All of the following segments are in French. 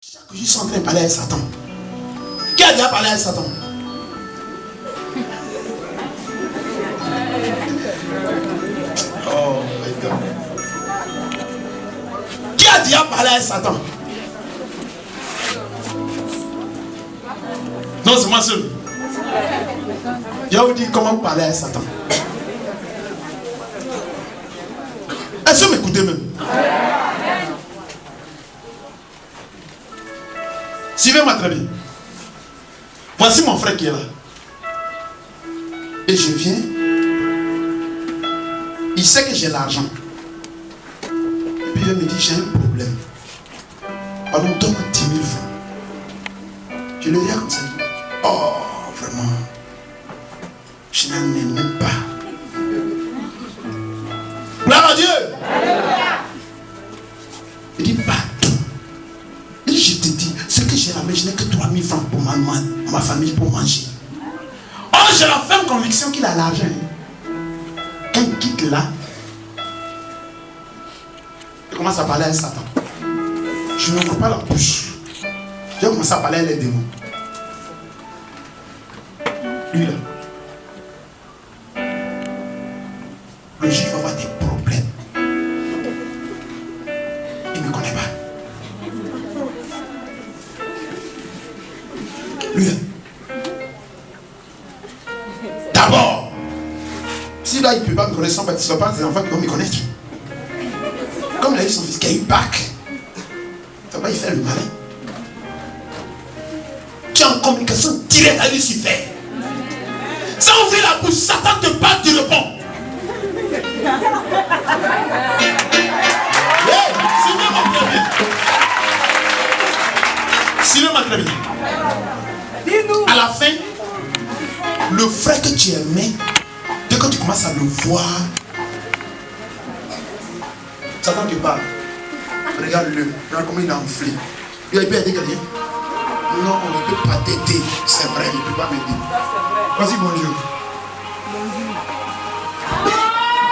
Chaque jour, ils sont en train de parler à Satan. Qui a déjà parlé à Satan? Oh my God. Qui a déjà parlé à Satan? Non, c'est moi seul. Je vais vous dire comment vous parlez à Satan. Est-ce que vous m'écoutez même? Suivez-moi très bien. Voici mon frère qui est là. Et je viens. Il sait que j'ai l'argent. Et puis il me dit, j'ai un problème. Pardon, donne 10 000 francs. Je le regarde comme ça. Oh, vraiment. Je n'en ai même pas. Gloire à Dieu. Il dit, pardon. Et je te dis, ce que j'ai ramené, je n'ai que 3 000 francs pour ma famille pour manger. Oh, j'ai la ferme conviction qu'il a l'argent. Quand il quitte là, il commence à parler à Satan. Je ne vois pas la bouche. Je vais commencer à parler à les démons. Lui là. Le juif va avoir des problèmes. Il ne me connaît pas. Lui là. D'abord, si là il ne peut pas me connaître, ce ne sont pas des enfants qui vont me connaître. Comme il a eu son fils qui a eu bac, ça va y faire le malin. Tu es en communication directe avec Lucifer. Sans ouvrir la bouche, Satan te parle, tu réponds. Suivez-moi très bien. À la fin, le frère que tu aimais, dès que tu commences à le voir, Satan te parle. Regarde-le, regarde comment il est enflé. Il a pu aider quelqu'un? Non, on ne peut pas t'aider. C'est vrai, il ne peut pas m'aider. Vas-y, bonjour.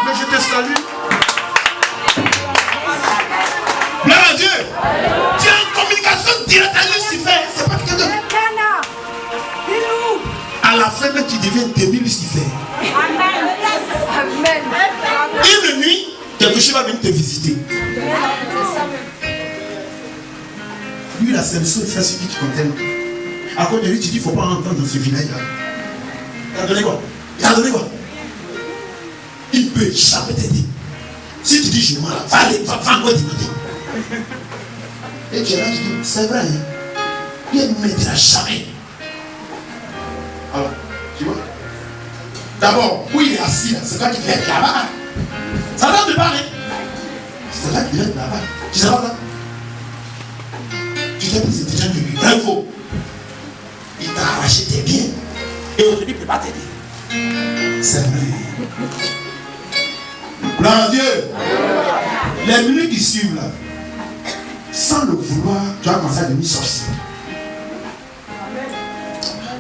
Mais je te salue. Gloire à Dieu. Tu es en communication directe avec Lucifer. C'est pas quelqu'un d'autre. À la fin, là, tu deviens demi Lucifer. Amen. Une nuit, quelque chose va venir te visiter. Lui, là, c'est le seul frère sur qui tu comptes. À cause de lui, tu dis, il ne faut pas entendre dans ce village-là. Il a donné quoi? Il a donné quoi? Il ne peut jamais t'aider. Si tu dis, je m'en va aller, va encore demander. Et tu es là, tu dis, c'est vrai, hein? Il ne m'aidera jamais. Alors, tu vois? D'abord, où il est assis, c'est toi qui devais être là-bas. Ça va te parler. C'est là qui devait être là-bas. Tu sais pas là? Tu t'es dit, c'est déjà de lui. Vrai ou faux? Il t'a arraché tes biens. Et aujourd'hui, il ne peut pas t'aider. C'est vrai. Gloire à Dieu. Les minutes qui suivent là, sans le vouloir, tu vas commencer à devenir sorcier.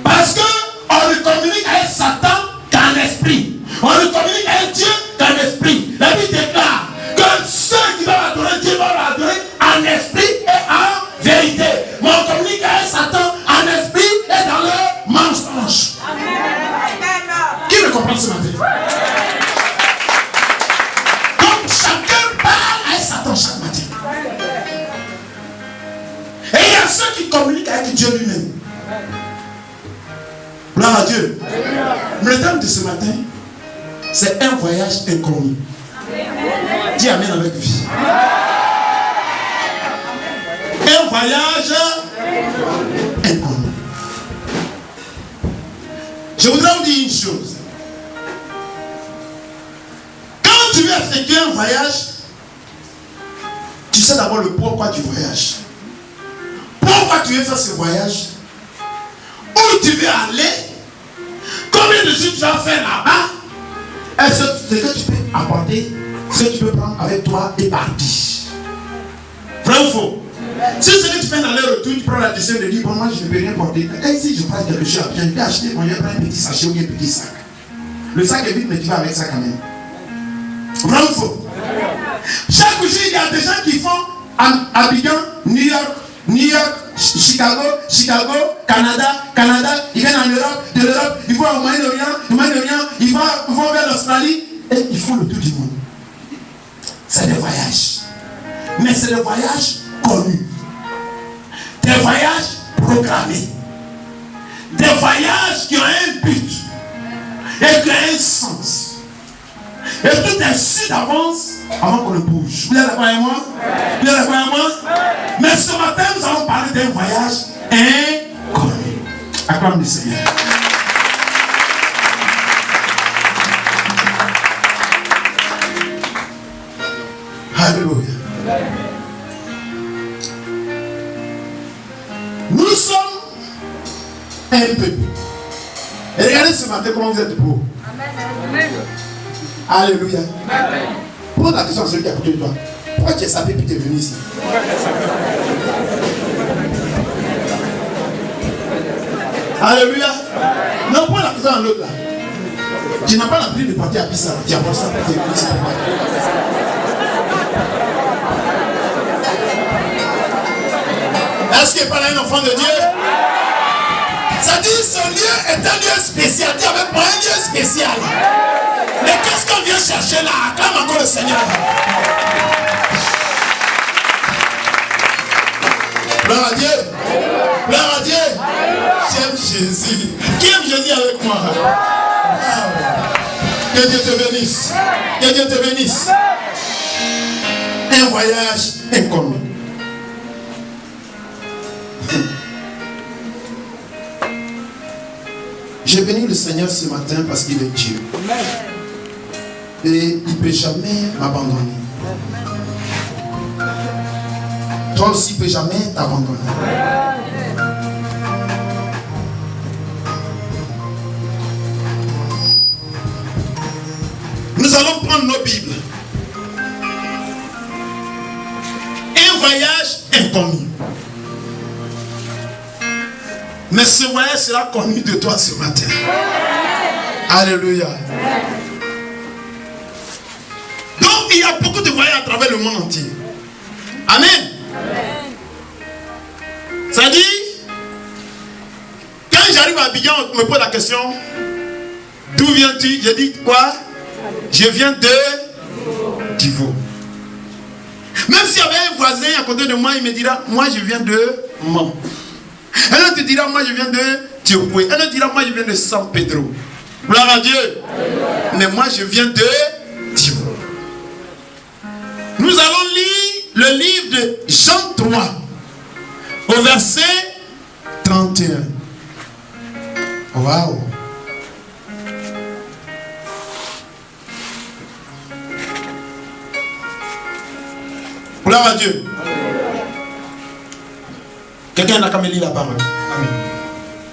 Parce qu'on ne communique avec Satan qu'en esprit. On ne communique avec Dieu qu'en esprit. La Bible déclare que ceux qui vont adorer Dieu vont l'adorer en esprit et en vérité. Mais on communique avec Satan en esprit et dans le mensonge. Qui me comprend ce matin? Donc chacun parle avec Satan chaque matin. Et il y a ceux qui communiquent avec Dieu lui-même. Gloire à Dieu. Mais le thème de ce matin, c'est un voyage inconnu. Dis amen avec vie. Un voyage inconnu. Je voudrais vous dire une chose. Quand tu veux effectuer un voyage, tu sais d'abord le pourquoi du voyage. Pourquoi tu veux faire ce voyage? Où tu veux aller? Combien de jours tu vas faire là-bas? Est-ce que ce que tu peux apporter, ce que tu peux prendre avec toi est parti? Vrai ou faux? Si ce que tu fais dans le retour, tu prends la décision de dire, bon, moi je ne peux rien porter. Et si je prends quelque chose, je vais acheter, moi je vais prendre un petit sachet ou un petit sac. Le sac est vide, mais tu vas avec ça quand même. Vrai ou faux? Chaque jour, il y a des gens qui font Abidjan, New York, New York, Chicago, Canada, il vient en Europe, de l'Europe, il va au Moyen-Orient, il va vers l'Australie, et ils font le tour du monde. C'est des voyages. Mais c'est des voyages connus. Des voyages programmés. Des voyages qui ont un but et qui ont un sens. Et tout est su d'avance avant qu'on le bouge. Vous êtes d'accord avec moi? Vous êtes d'accord avec moi? Mais ce matin, nous allons parler d'un voyage inconnu. Acclame le Seigneur. Alléluia. Nous sommes un peuple. Et regardez ce matin comment vous êtes beaux. Amen. Alléluia. Pose la question à celui qui est à côté de toi. Pourquoi tu es sapé puis tu es venu ici? Alléluia. Non, pose la question à l'autre là. Tu n'as pas la prise de partir à Pisa. Tu as pensé que tu es venu ici. Est-ce qu'il n'est pas là un enfant de Dieu? Ça dit ce lieu est un lieu spécial. Dieu avait pas un lieu spécial. Mais qu'est-ce qu'on vient chercher là? Acclame encore le Seigneur. Gloire à Dieu. Gloire à Dieu. J'aime Jésus. Qui aime Jésus avec moi? Que Dieu te bénisse. Que Dieu te bénisse. Un voyage inconnu. J'ai béni le Seigneur ce matin parce qu'il est Dieu. Et il ne peut jamais m'abandonner. Toi aussi, il ne peut jamais t'abandonner. Nous allons prendre nos Bibles. Un voyage inconnu. Mais ce voyage sera connu de toi ce matin. Alléluia. Donc il y a beaucoup de voyages à travers le monde entier. Amen. Ça dit, quand j'arrive à Abidjan, on me pose la question, d'où viens-tu? Je dis quoi? Je viens de Divo. Même s'il y avait un voisin à côté de moi, il me dira, moi je viens de Mont. Un autre te dira, moi je viens de Tiopoué. Un autre dira, moi je viens de San Pedro. Gloire à Dieu. Mais moi je viens de Divo. Nous allons lire le livre de Jean 3, au verset 31. Waouh! Gloire à Dieu. Quelqu'un n'a qu'à me lire la parole. Amen.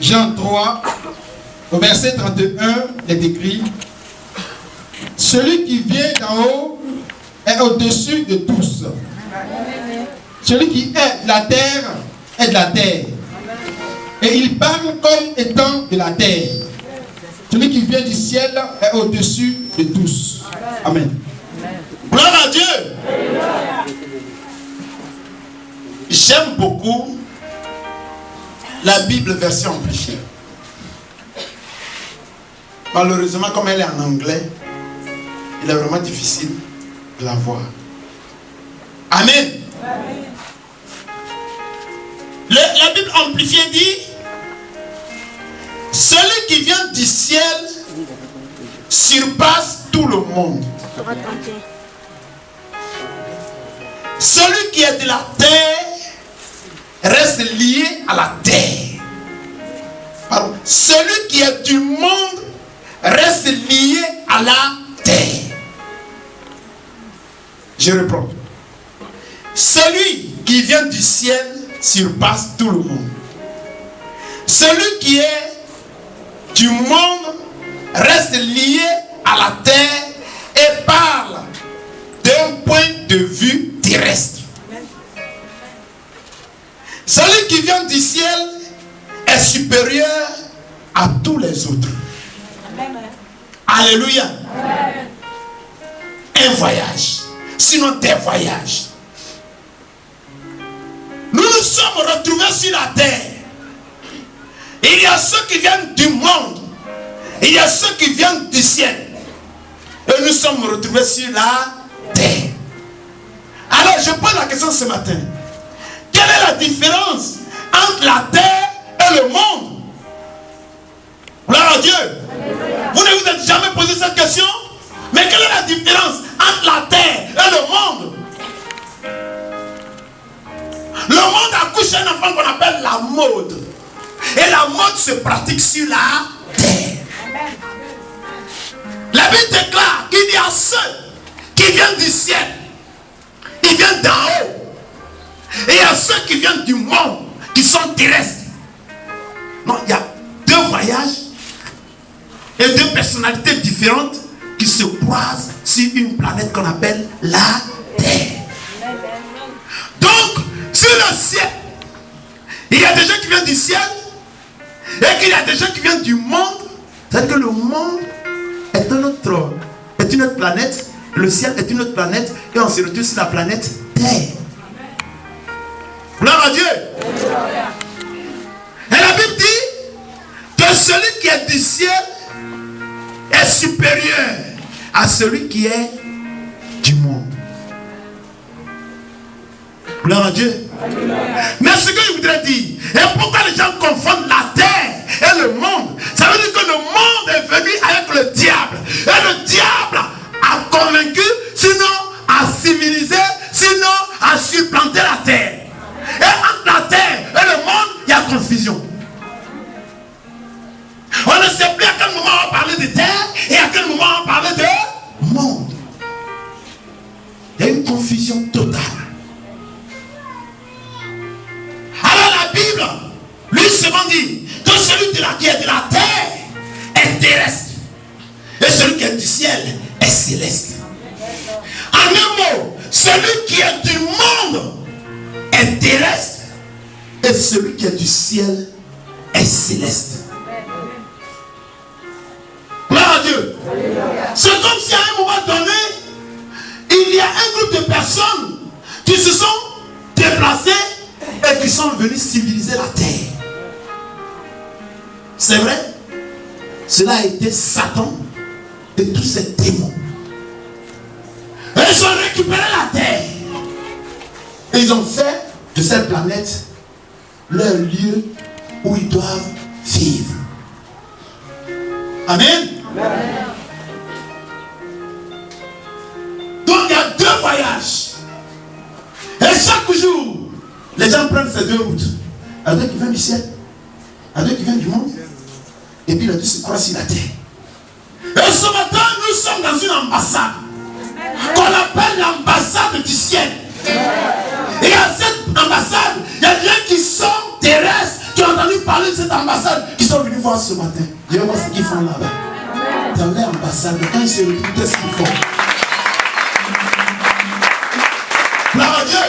Jean 3, au verset 31, il est écrit: celui qui vient d'en haut est au-dessus de tous. Celui qui est de la terre est de la terre. Et il parle comme étant de la terre. Celui qui vient du ciel est au-dessus de tous. Amen. Gloire à Dieu. J'aime beaucoup la Bible version amplifiée. Malheureusement, comme elle est en anglais, il est vraiment difficile de la voir. Amen. La Bible amplifiée dit: celui qui vient du ciel surpasse tout le monde. Celui qui est de la terre reste lié à la terre. Pardon. Celui qui est du monde reste lié à la terre. Je reprends. Celui qui vient du ciel surpasse tout le monde. Celui qui est du monde reste lié à la terre et parle d'un point de vue terrestre. Celui qui vient du ciel est supérieur à tous les autres. Amen. Alléluia. Amen. Un voyage, sinon des voyages. Nous sommes retrouvés sur la terre, il y a ceux qui viennent du monde, il y a ceux qui viennent du ciel. Et nous sommes retrouvés sur la terre. Alors je pose la question ce matin. Quelle est la différence entre la terre et le monde? Gloire à Dieu. Vous ne vous êtes jamais posé cette question? Mais quelle est la différence entre la terre et le monde? Le monde accouche un enfant qu'on appelle la mode. Et la mode se pratique sur la terre. La Bible déclare qu'il y a ceux qui viennent du ciel, ils viennent d'en haut. Et il y a ceux qui viennent du monde, qui sont terrestres. Non, il y a deux voyages et deux personnalités différentes qui se croisent sur une planète qu'on appelle la Terre. Donc, sur le ciel, il y a des gens qui viennent du ciel et qu'il y a des gens qui viennent du monde. C'est-à-dire que le monde est une autre planète, le ciel est une autre planète et on se retrouve sur la planète Terre. Gloire à Dieu. Et la Bible dit que celui qui est du ciel est supérieur à celui qui est du monde. Gloire à Dieu. Mais ce que je voudrais dire, et pourquoi les gens confondent la terre et le monde? Ça veut dire que le monde est venu avec le diable. Et le diable a convaincu, sinon a civilisé, sinon a supplanté la terre. Et entre la terre et le monde, il y a confusion. On ne sait plus à quel moment on parlait de terre et à quel moment on parlait de monde. Il y a une confusion totale. Alors la Bible, lui seulement dit que celui qui est de la terre est terrestre. Et celui qui est du ciel est céleste. En un mot, celui qui est du monde est terrestre et celui qui est du ciel est céleste. Gloire à Dieu. C'est comme si à un moment donné, il y a un groupe de personnes qui se sont déplacées et qui sont venus civiliser la terre. C'est vrai? Cela a été Satan et tous ces démons. Et ils ont récupéré la terre. Et ils ont fait de cette planète leur lieu où ils doivent vivre. Amen. Amen. Donc il y a deux voyages. Et chaque jour, les gens prennent ces deux routes. Il y a deux qui viennent du ciel, il y a deux qui viennent du monde. Et puis les deux se croisent sur la terre. Et ce matin, nous sommes dans une ambassade qu'on appelle l'ambassade du ciel. Et à cette ambassade, il y a des gens qui sont terrestres, qui ont entendu parler de cette ambassade, qui sont venus voir ce matin. Je vais voir ce qu'ils font là-bas. Dans leur ambassade, quand ils se retrouvent, qu'est-ce qu'ils font? Gloire à Dieu.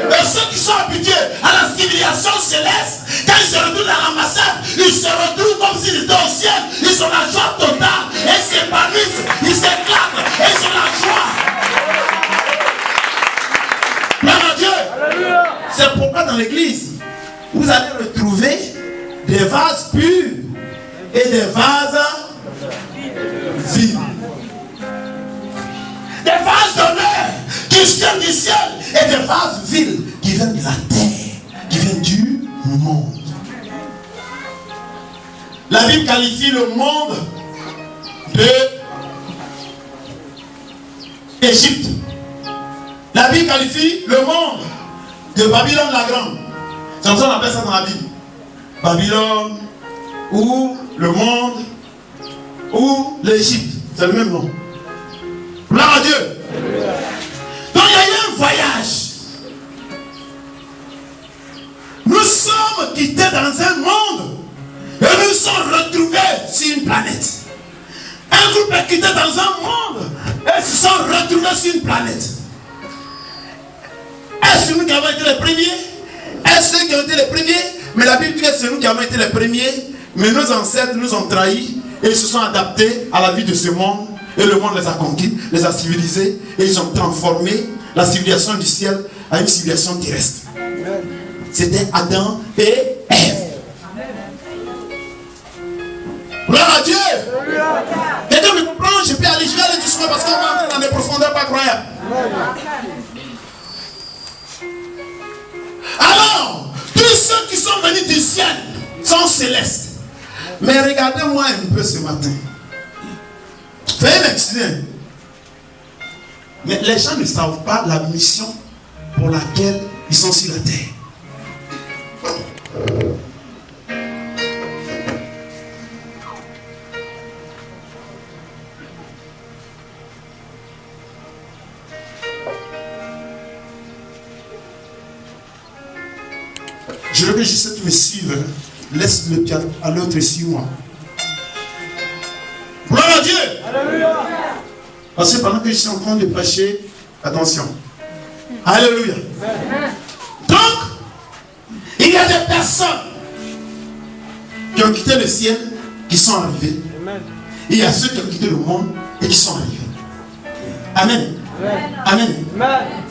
Et ceux qui sont habitués à la civilisation céleste, quand ils se retrouvent dans l'ambassade, ils se retrouvent comme s'ils étaient au ciel. Ils sont la joie totale. Ils s'épanouissent, ils s'éclatent, et ils sont la joie. Gloire à Dieu. C'est pourquoi dans l'église, vous allez retrouver des vases purs et des vases vides. Des vases d'honneur qui viennent du ciel et des vases vides qui viennent de la terre, qui viennent du monde. La Bible qualifie le monde d'Égypte. La Bible qualifie le monde de Babylone la Grande. C'est comme ça qu'on appelle ça dans la Bible. Babylone, ou le monde, ou l'Égypte. C'est le même nom. Gloire à Dieu. Donc il y a eu un voyage. Nous sommes quittés dans un monde et nous sommes retrouvés sur une planète. Un groupe est quitté dans un monde et se sont retrouvés sur une planète. Est-ce nous qui avons été les premiers? Est-ce nous qui avons été les premiers? Mais la Bible dit que c'est nous qui avons été les premiers, mais nos ancêtres nous ont trahis et ils se sont adaptés à la vie de ce monde. Et le monde les a conquis, les a civilisés, et ils ont transformé la civilisation du ciel à une civilisation terrestre. c'était Adam et Ève. Gloire à Dieu. Quelqu'un me comprend, je vais aller doucement parce qu'on va entrer dans des profondeurs pas croyables. Alors, tous ceux qui sont venus du ciel sont célestes. Mais regardez-moi un peu ce matin. Faites l'extrait. Mais les gens ne savent pas la mission pour laquelle ils sont sur la terre. Je veux que juste que tu me suives. Laisse le piano à l'autre et suis-moi. Gloire à Dieu. Alléluia. Parce que pendant que je suis en train de prêcher, attention. Alléluia. Donc, il y a des personnes qui ont quitté le ciel, qui sont arrivés. Il y a ceux qui ont quitté le monde et qui sont arrivés. Amen. Amen.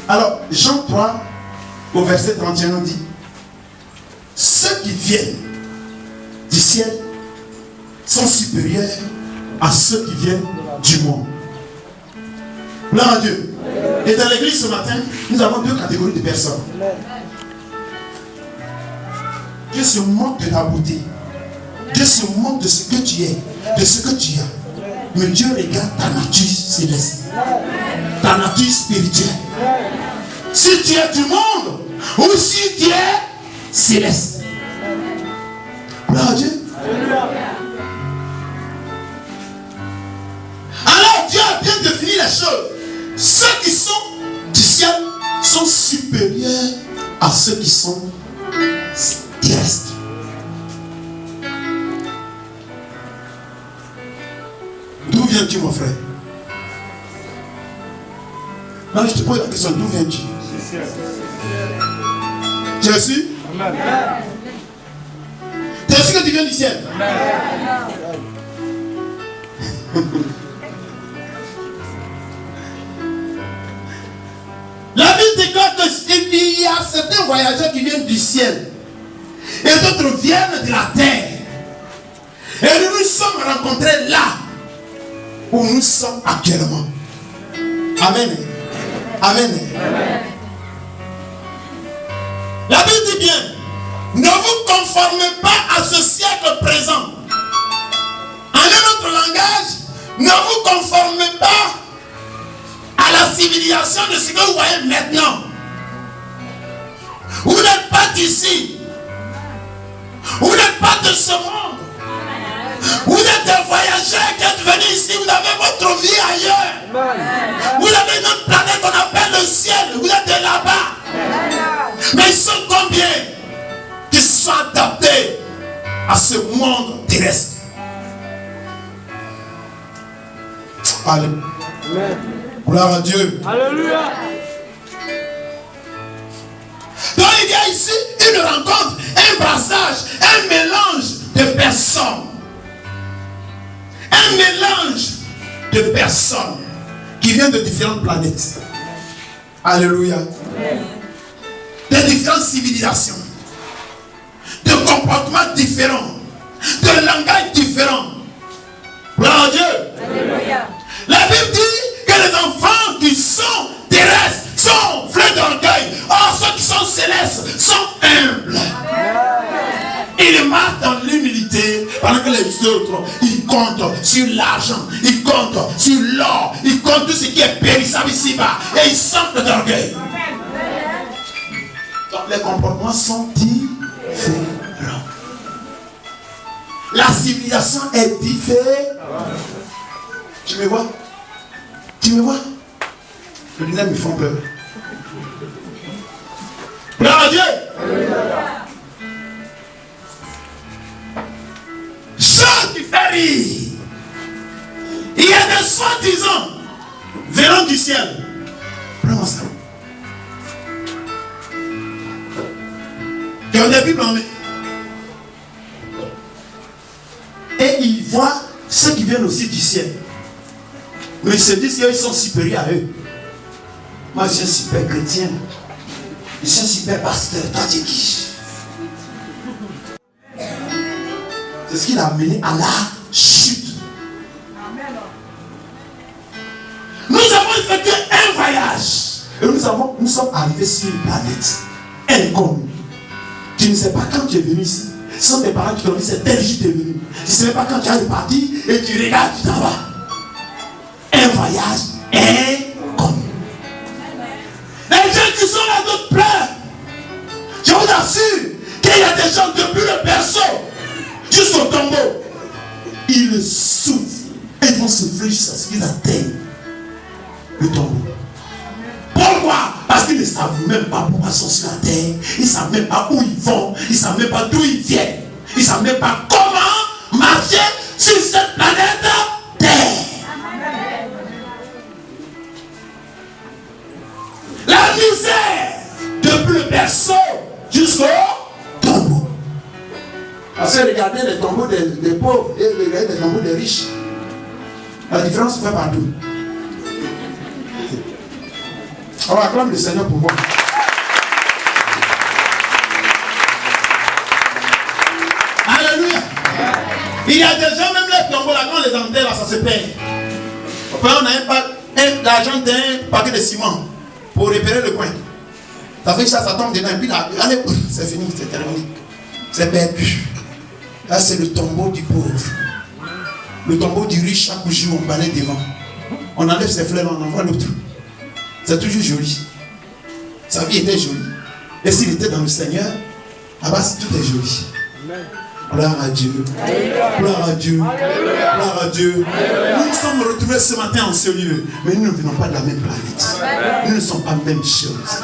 Alors, Jean 3, au verset 31, on dit: ceux qui viennent du ciel sont supérieurs à ceux qui viennent du monde. Gloire à Dieu. Et dans l'église ce matin, nous avons deux catégories de personnes. Dieu se moque de ta beauté. Dieu se moque de ce que tu es, de ce que tu as. Mais Dieu regarde ta nature céleste, ta nature spirituelle. Si tu es du monde ou si tu es céleste. Gloire à Dieu. Alors Dieu a bien défini les choses. Ceux qui sont du ciel sont supérieurs à ceux qui sont terrestres. D'où viens-tu, mon frère? Non, je te pose la question, d'où viens-tu? Tu es sûr? Tu es sûr que tu viens du ciel? La Bible déclare qu'il y a certains voyageurs qui viennent du ciel et d'autres viennent de la terre. Et nous nous sommes rencontrés là où nous sommes actuellement. Amen. Amen. La Bible dit bien: ne vous conformez pas à ce siècle présent. En un autre langage, ne vous conformez pas à la civilisation de ce que vous voyez maintenant. Vous n'êtes pas d'ici. Vous n'êtes pas de ce monde. Vous êtes des voyageurs qui êtes venus ici. Vous avez votre vie ailleurs. Vous avez une autre planète qu'on appelle le ciel. Vous êtes de là-bas. Mais ils sont combien qui sont adaptés à ce monde terrestre? Alléluia. Gloire à Dieu. Alléluia. Donc il y a ici une rencontre, un brassage, un mélange de personnes. Un mélange de personnes qui viennent de différentes planètes. Alléluia. De différentes civilisations. De comportements différents. De langages différents. Gloire à Dieu. Alléluia. La Bible dit que les enfants qui sont terrestres sont pleins d'orgueil. Or, ceux qui sont célestes sont humbles. Ils marchent dans l'humilité pendant que les autres, ils comptent sur l'argent, ils comptent sur l'or, ils comptent tout ce qui est périssable ici-bas. Et ils sentent d'orgueil. Donc les comportements sont différents. La civilisation est différente. Tu me vois? Tu me vois? Les lunettes me font peur. Gloire à Dieu. Chose qui fait rire. Il y a des soi-disant venant du ciel. Prends-moi ça. Qui ont des Bibles en main. Et ils voient ceux qui viennent aussi du ciel. Mais ils se disent qu'ils sont supérieurs à eux. Moi, je suis un super chrétien. Je suis un super pasteur. Toi, tu es qui? C'est ce qui l'a amené à la chute. Nous avons effectué un voyage. Et nous sommes arrivés sur une planète inconnue. Tu ne sais pas quand tu es venu ici. Ce sont tes parents qui t'ont dit c'est tel jour tu es venu. Tu ne sais pas quand tu es parti et tu regardes, tu t'en vas. Un voyage inconnu. Les gens qui sont là d'autres pleurent. Je vous assure qu'il y a des gens depuis le berceau jusqu'au tombeau. Ils souffrent et ils vont souffrir jusqu'à ce qu'ils atteignent le tombeau. Pourquoi? Parce qu'ils ne savent même pas pourquoi ils sont sur la terre. Ils ne savent même pas où ils vont. Ils ne savent même pas d'où ils viennent. Ils ne savent même pas comment marcher sur cette planète Terre. La misère depuis le berceau jusqu'au tombeau. Parce que regardez les tombeaux des pauvres et regardez les tombeaux des riches. La différence se fait partout. On acclame le Seigneur pour moi. Alléluia. Il y a des gens, même les tombeaux là, quand on les enterre là, ça se perd. On a l'argent d'un paquet de ciment pour repérer le coin. Ça fait que ça tombe dedans. Et puis là, allez, c'est fini, c'est terminé. C'est perdu. Là, c'est le tombeau du pauvre. Le tombeau du riche, chaque jour, on balaye devant. On enlève ses fleurs, on envoie l'autre. C'est toujours joli. Sa vie était jolie. Et s'il était dans le Seigneur, là-bas, tout est joli. Gloire à Dieu. Gloire à Dieu. Gloire à Dieu. Nous nous sommes retrouvés ce matin en ce lieu. Mais nous ne venons pas de la même planète. Nous ne sommes pas la même chose.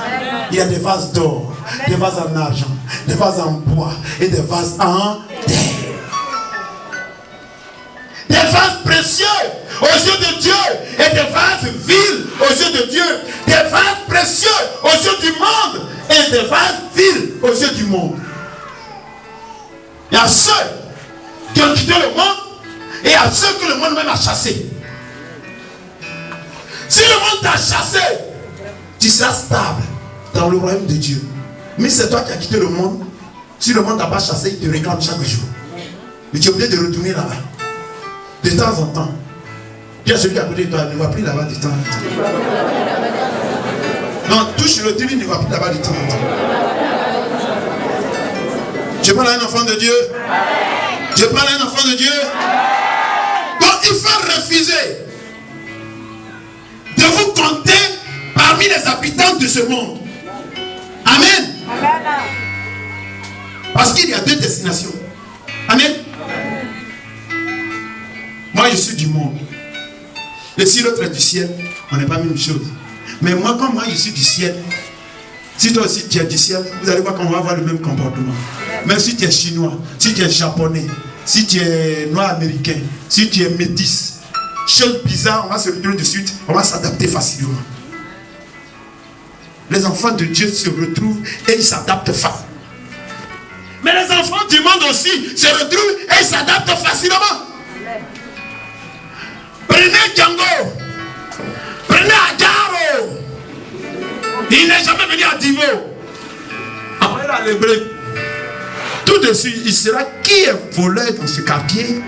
Il y a des vases d'or, des vases en argent, des vases en bois et des vases en terre. Des vases précieux aux yeux de Dieu et des vases vils aux yeux de Dieu. Des vases précieux aux yeux du monde et des vases vils aux yeux du monde. Il y a ceux qui ont quitté le monde et il y a ceux que le monde même a chassés. Si le monde t'a chassé, tu seras stable dans le royaume de Dieu. Mais c'est toi qui as quitté le monde. Si le monde ne t'a pas chassé, il te réclame chaque jour. Mais tu es obligé de retourner là-bas. De temps en temps. Bien celui qui a côté de toi, ne va plus là-bas de temps en temps. Non, touche le télé, ne va plus là-bas de temps en temps. Je parle à un enfant de Dieu. Je parle à un enfant de Dieu. Donc il faut refuser de vous compter parmi les habitants de ce monde. Amen. Parce qu'il y a deux destinations. Amen. Moi je suis du monde. Et si l'autre est du ciel, on n'est pas la même chose. Mais moi, comme moi je suis du ciel, si toi aussi tu es du ciel, vous allez voir qu'on va avoir le même comportement. Même si tu es chinois, si tu es japonais, si tu es noir américain, si tu es métis, chose bizarre, on va se retrouver de suite, on va s'adapter facilement. Les enfants de Dieu se retrouvent et ils s'adaptent facilement. Mais les enfants du monde aussi se retrouvent et ils s'adaptent facilement. Prenez Django, prenez Adjaro. Il n'est jamais venu à Divo. Après la l'hébreu, tout de suite, il sera qui est voleur dans ce quartier,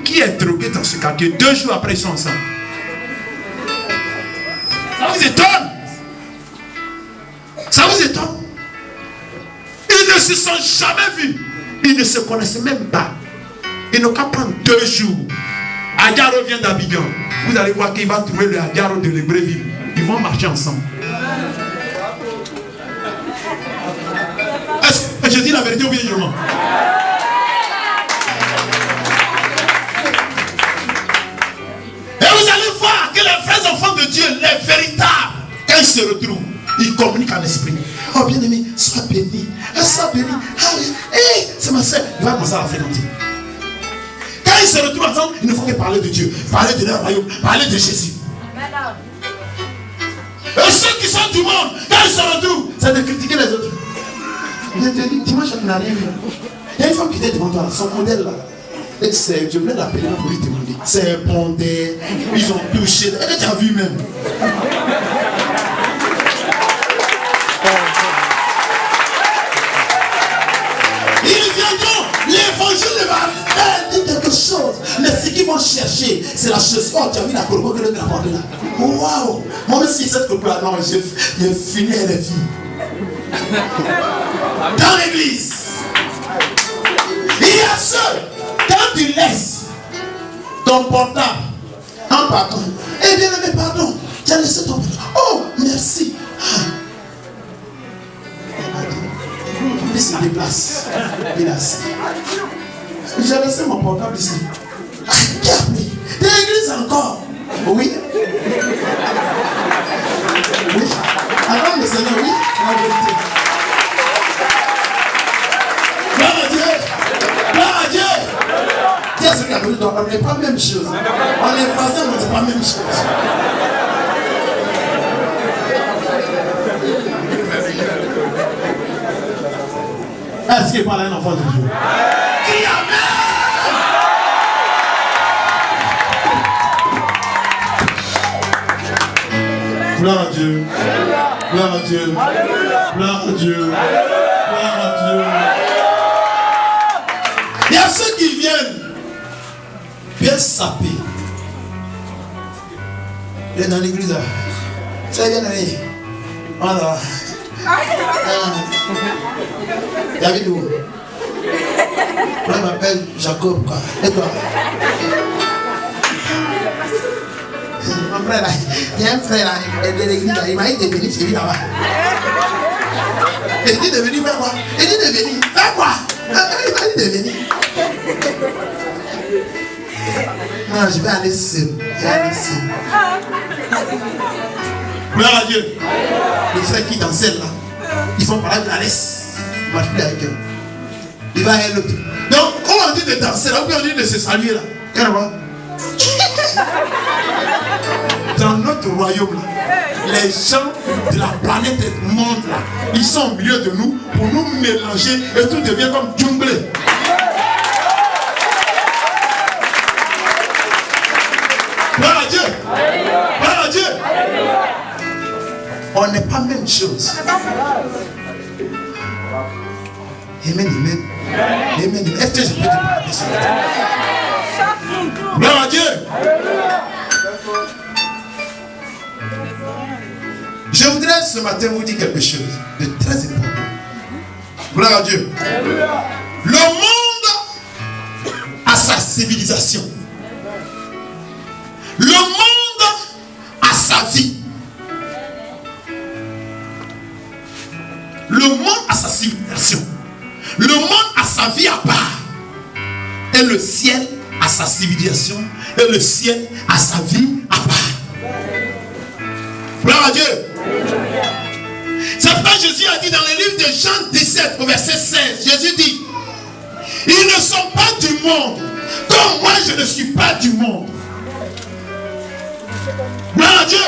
qui est drogué dans ce quartier. 2 jours après, ils sont ensemble. Ça vous étonne? Ça vous étonne? Ils ne se sont jamais vus. Ils ne se connaissent même pas. Ils n'ont qu'à prendre 2 jours. Adjaro vient d'Abidjan. Vous allez voir qu'il va trouver le Adjaro de l'Hébreville. Ils vont marcher ensemble. Est-ce que je dis la vérité ou bien je mens? Et vous allez voir que les vrais enfants de Dieu, les véritables, quand ils se retrouvent, ils communiquent en esprit. Oh bien aimé, sois béni. Sois béni. Hey, c'est ma soeur. Il va commencer à la fréquenter. Quand ils se retrouvent ensemble, il ne faut que parler de Dieu, parler de leur royaume, parler de Jésus. Et ceux qui sont du monde, quand ils se retrouvent, c'est de critiquer les autres. Dimanche, on n'a rien vu. Il y a une femme qui était devant toi, son modèle là. Et je voulais l'appeler pour lui demander. C'est pondé, ils ont touché. Et tu as vu même. Ils viendront, l'évangile va faire soir, tu as mis la corbeau que l'autre a porté là. Waouh! Moi aussi, cette corbeau là, non, j'ai fini les filles. Dans l'église, il y a ceux, quand tu laisses ton portable en partant, eh bien, mais pardon, tu as laissé ton portable. Oh, merci. Il se déplace. Il a assis. J'ai laissé mon portable ici. Qui a pris? De l'église encore. Oui. Oui. Avant le Seigneur, oui, la vérité. Gloire à Dieu. Gloire à Dieu. Qu'est-ce qu'il a pris? On n'est pas la même chose. On est voisins, mais ce n'est pas la même chose. Est-ce qu'il parle à un enfant de Dieu? Qui amen? Gloire à Dieu. Gloire à Dieu. Gloire à Dieu. Gloire à Dieu. Il y a ceux qui viennent bien saper. Il est dans l'église là. Ça vient d'aller. Voilà. David où? Moi je m'appelle Jacob quoi. Et toi? Mon frère là, il y a un frère là, de l'église là, il m'a dit de venir chez lui là-bas. Il dit de venir faire quoi? Il dit de venir faire quoi? Il m'a dit de venir. Non, je vais aller seul. Je vais aller seul. Gloire à Dieu. Le frère qui dansait là, ils font parler de la laisse. Il marche plus avec eux. Il va à l'autre. Donc, quand on dit de danser là, on dit de se saluer là. Dans notre royaume là, les gens de la planète monde là, ils sont au milieu de nous pour nous mélanger et tout devient comme jungle. Gloire à Dieu. Gloire à Dieu. On n'est pas la même chose. Amen, amen. Amen. Est-ce que je peux te parler ce matin? Gloire à Dieu. Je voudrais ce matin vous dire quelque chose de très important. Gloire à Dieu. Le monde a sa civilisation. Le monde a sa vie. Le monde a sa civilisation. Le monde a sa vie à part. Et le ciel a sa civilisation. Et le ciel a sa vie à part. Gloire à Dieu. C'est pourquoi Jésus a dit dans le livre de Jean 17 au verset 16. Jésus dit: ils ne sont pas du monde, comme moi je ne suis pas du monde. Gloire à Dieu.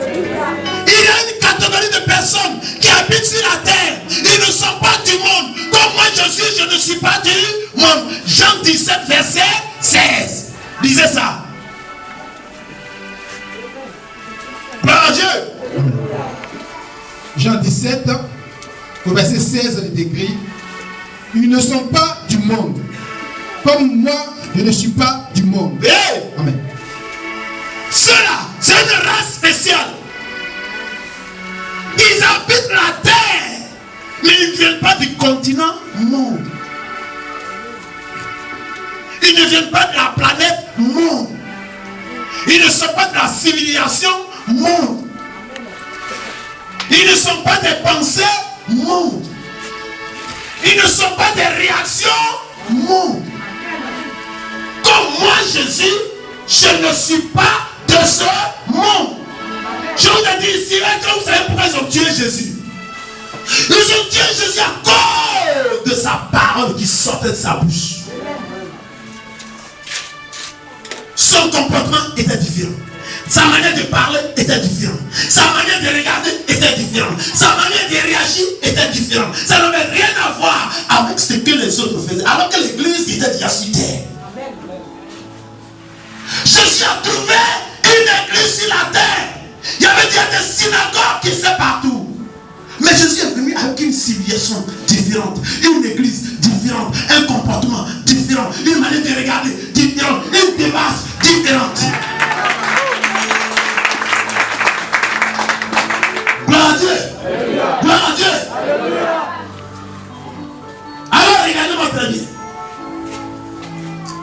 Il y a une catégorie de personnes qui habitent sur la terre. Ils ne sont pas du monde. Comme moi je ne suis pas du monde. Jean 17 verset 16. Lisez ça. Gloire à Dieu. Jean 17, au verset 16, il est écrit: ils ne sont pas du monde. Comme moi, je ne suis pas du monde. Hey! Amen. Ceux-là, c'est une race spéciale. Ils habitent la terre, mais ils ne viennent pas du continent monde. Ils ne viennent pas de la planète monde. Ils ne sont pas de la civilisation monde. Ils ne sont pas des pensées monde. Ils ne sont pas des réactions monde. Comme moi Jésus, je ne suis pas de ce monde. Je vous ai dit ici, que vous savez pourquoi ils ont tué Jésus. Ils ont tué Jésus à cause de sa parole qui sortait de sa bouche. Son comportement était différent. Sa manière de parler était différente. Sa manière de regarder était différente. Sa manière de réagir était différente. Ça n'avait rien à voir avec ce que les autres faisaient. Alors que l'église était déjà sur terre. Jésus a trouvé une église sur la terre. Il y avait déjà des synagogues qui étaient partout. Mais Jésus est venu avec une civilisation différente, une église différente, un comportement différent, une manière de regarder différente, une démarche différente.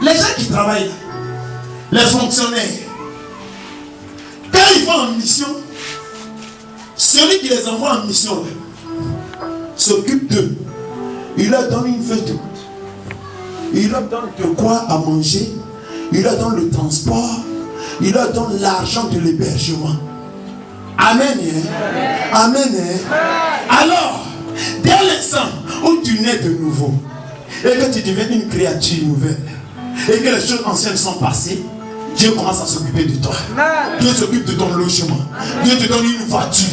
Les gens qui travaillent là, les fonctionnaires, quand ils vont en mission, celui qui les envoie en mission là, s'occupe d'eux. Il leur donne une feuille de route. Il leur donne de quoi à manger. Il leur donne le transport. Il leur donne l'argent de l'hébergement. Amen. Amen. Alors, dès l'instant où tu nais de nouveau et que tu deviens une créature nouvelle et que les choses anciennes sont passées, Dieu commence à s'occuper de toi. Dieu s'occupe de ton logement. Dieu te donne une voiture.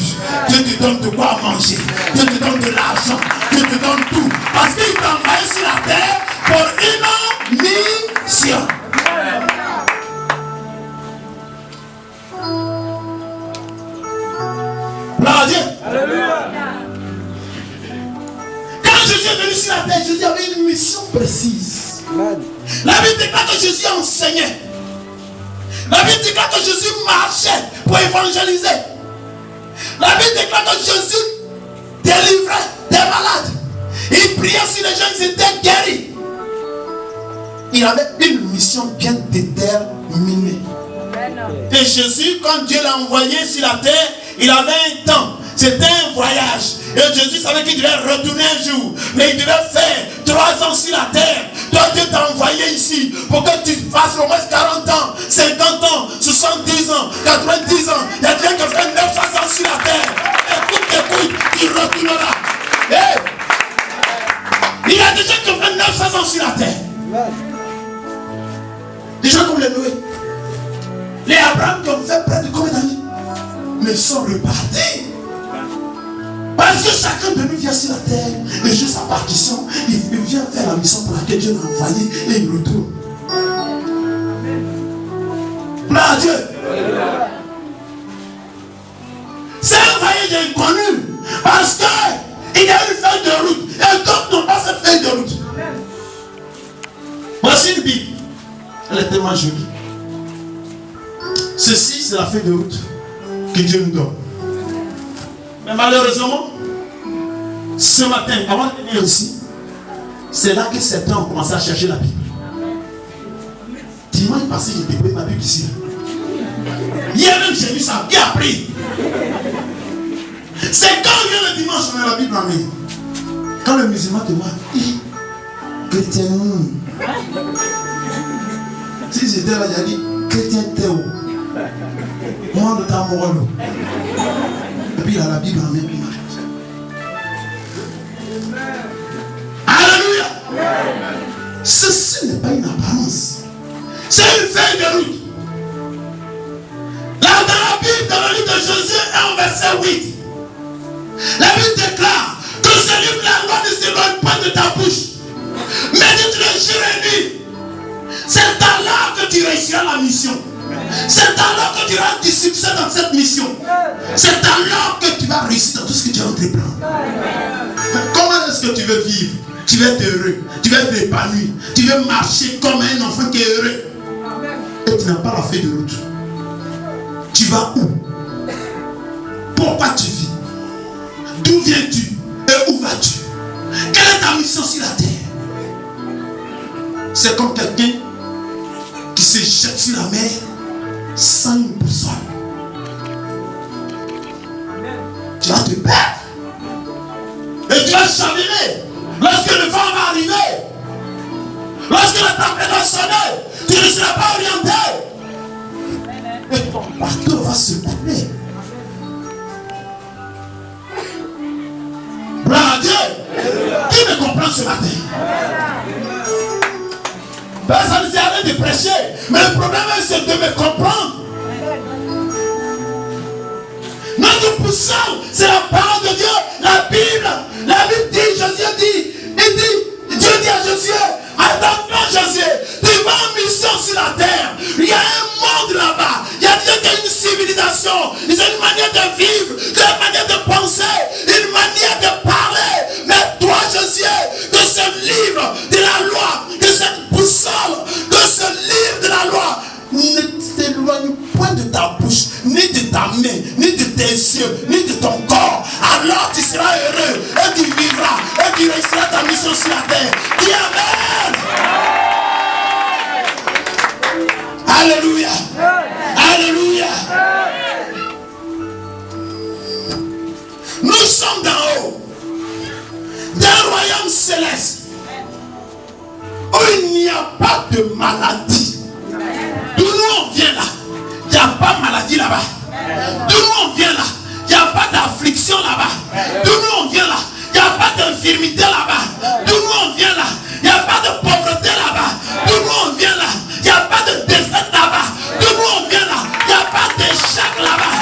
Dieu te donne de quoi manger. Dieu te donne de l'argent. Dieu te donne tout. Parce qu'il t'a envoyé sur la terre pour une mission. Gloire à Dieu. Quand Jésus est venu sur la terre, Jésus avait une mission précise. La Bible déclare que Jésus enseignait. La Bible déclare que Jésus marchait pour évangéliser. La Bible déclare que Jésus délivrait des malades. Il priait sur les gens, ils étaient guéris. Il avait une mission bien déterminée. Et Jésus, quand Dieu l'a envoyé sur la terre, il avait un temps. C'était un voyage. Et Jésus savait qu'il devait retourner un jour. Mais il devait faire 3 ans sur la terre. Toi, Dieu t'a envoyé ici pour que tu fasses au moins 40 ans, 50 ans, 70 ans, 90 ans. Il y a quelqu'un qui fait 900 ans sur la terre. Écoute, il retournera. Hey! Il y a des gens qui ont fait 900 ans sur la terre. Des gens comme les Noé. Les Abraham qui ont fait près de combien d'années? Mais ils sont repartis. Parce que chacun de nous vient sur la terre, et juste sa partition, il vient faire la mission pour laquelle Dieu l'a envoyé et il retourne. Gloire à Dieu. C'est un voyage inconnu parce qu'il y a une feuille de route et d'autres n'ont pas cette feuille de route. Voici une Bible. Elle est tellement jolie. Ceci, c'est la feuille de route que Dieu nous donne. Mais malheureusement, ce matin, avant de venir ici, c'est là que certains ont commencé à chercher la Bible. Dimanche passé, j'ai découvert ma Bible ici. Hier même, j'ai vu ça, bien appris. C'est quand on vient le dimanche, on a la Bible en main. Quand le musulman te voit, chrétien, si j'étais là, j'ai dit, chrétien Théo, moi de ta morale. Et puis il a la Bible en main. Alléluia. Ceci n'est pas une apparence. C'est une feuille de route. Là dans la Bible, dans le livre de Josué 1 verset 8, la Bible déclare que ce livre, la loi ne s'éloigne pas de ta bouche. Médite-le jour et nuit. C'est alors que tu réussiras la mission. C'est alors que tu auras du succès dans cette mission. C'est alors que tu vas réussir dans tout ce que tu as entreprendre. Mais comment est-ce que tu veux vivre? Tu veux être heureux, tu veux être épanoui, tu veux marcher comme un enfant qui est heureux. Et tu n'as pas la feuille de route. Tu vas où? Pourquoi tu vis? D'où viens-tu? Et où vas-tu? Quelle est ta mission sur la terre? C'est comme quelqu'un qui se jette sur la mer sans une boussole. Tu vas te perdre. Et tu vas chavirer. Lorsque le vent va arriver, lorsque la tempête va sonner, tu ne seras pas orienté. Et ton bateau va se couler. Gloire à Dieu. Qui me comprend ce matin? Ça ne sert à rien de prêcher. Mais le problème c'est de me comprendre. Notre boussole, c'est la parole de Dieu. La Bible dit, Jésus dit, Dieu dit à Jésus, attention Jésus, tu vas en mission sur la terre. Il y a un monde là-bas. Il y a une civilisation. Il y a une manière de vivre, une manière de penser, une manière de parler. Mais toi Jésus, de ce livre de la loi, de cette boussole, de ce livre de la loi, ne t'éloigne point de ta bouche, ni de ta main, ni de tes yeux, ni de ton corps. Alors tu seras heureux et tu vivras et tu réussiras ta mission sur la terre. Dis Amen. Alléluia. Alléluia. Nous sommes d'en haut, d'un royaume céleste, où il n'y a pas de maladie. D'où nous on vient là, il n'y a pas de maladie là-bas. D'où nous on vient là, il n'y a pas d'affliction là-bas. D'où nous on vient là, il n'y a pas d'infirmité là-bas. D'où nous on vient là, il n'y a pas de pauvreté là-bas. D'où nous on vient là, il n'y a pas de défaite là-bas. D'où nous on vient là, il n'y a pas d'échec là-bas.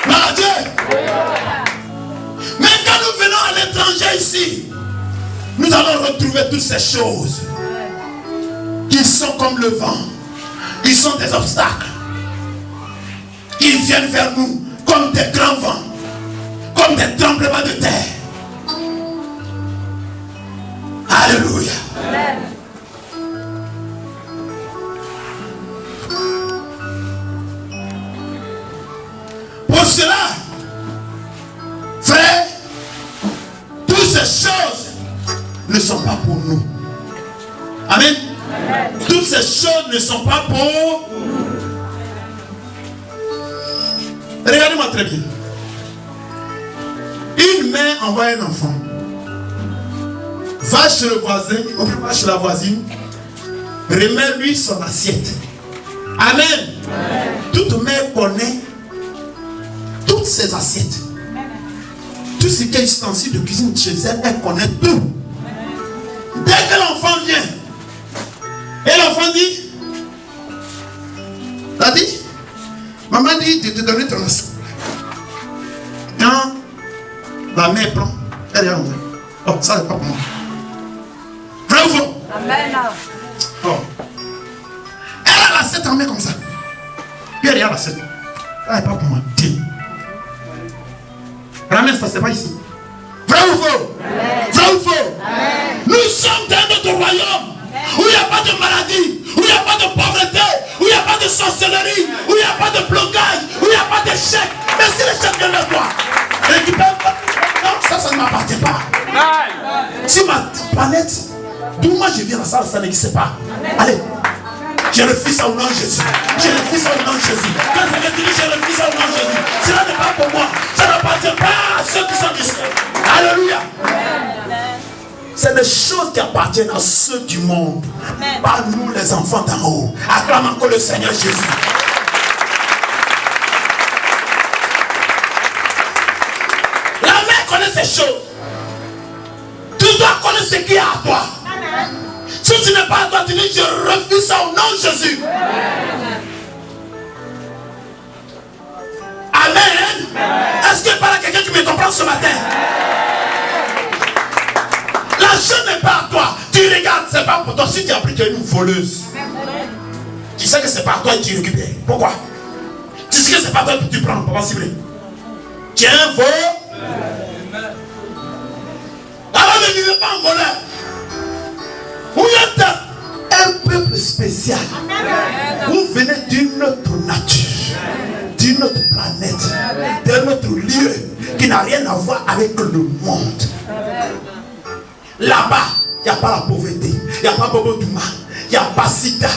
Gloire à Dieu. Mais quand nous venons à l'étranger ici, nous allons retrouver toutes ces choses qui sont comme le vent. Ils sont des obstacles. Ils viennent vers nous comme des grands vents, comme des tremblements de terre. Alléluia. Amen. Pour cela, frère, toutes ces choses ne sont pas pour nous. Amen. Amen. Toutes ces choses ne sont pas pour nous. Regardez-moi très bien. Une mère envoie un enfant. Va chez le voisin, ou va chez la voisine, remets-lui son assiette. Amen. Amen. Toute mère connaît toutes ses assiettes. Tout ce qui est ustensile de cuisine chez elle, elle connaît tout. Dès que l'enfant vient, et l'enfant dit, t'as dit, maman dit de te donner ton assiette. Quand la mère prend, elle est en train. Oh, ça n'est pas pour moi. Vrai ou faux? Amen. Oh. Elle a l'assiette en main comme ça. Puis elle regarde l'assiette. Ça n'est pas pour moi. Dis. Ramène ça, c'est pas ici. Vrai ou faux? Amen. Vrai ou faux? Amen. Nous sommes dans notre royaume. Où il n'y a pas de maladie, où il n'y a pas de pauvreté, où il n'y a pas de sorcellerie, où il n'y a pas de blocage, où il n'y a pas d'échec. Mais si l'échec vient vers toi, récupère pas. Non, ça ne m'appartient pas. Si ma planète, d'où moi je viens, ça n'existe pas. Allez, je refuse ça au nom de Jésus. Je refuse ça au nom de Jésus. Quand je vais dire je refuse ça au nom de Jésus, cela n'est pas pour moi. Ça n'appartient pas à ceux qui sont ici. Alléluia. C'est des choses qui appartiennent à ceux du monde. Amen. Pas nous les enfants d'en haut. Acclame encore le Seigneur Jésus. La mère connaît ces choses. Tu dois connaître ce qui est à toi. Amen. Si tu n'es pas à toi, tu dis je refuse ça au nom de Jésus. Amen. Amen. Est-ce qu'il y a pas quelqu'un qui me comprend ce matin? L'argent n'est pas à toi. Tu regardes, c'est pas pour toi. Si tu as pris, tu es une voleuse. Tu sais que c'est pas à toi et tu récupères. Pourquoi? Tu sais que c'est pas à toi que tu prends. Pourquoi cibler? Tu es un voleur. Alors ne vivez pas en voleur. Vous êtes un peuple spécial. Vous venez d'une autre nature, d'une autre planète, d'un autre lieu qui n'a rien à voir avec le monde. Là-bas, il n'y a pas la pauvreté, il n'y a pas Bobo Douma, il n'y a pas Sida,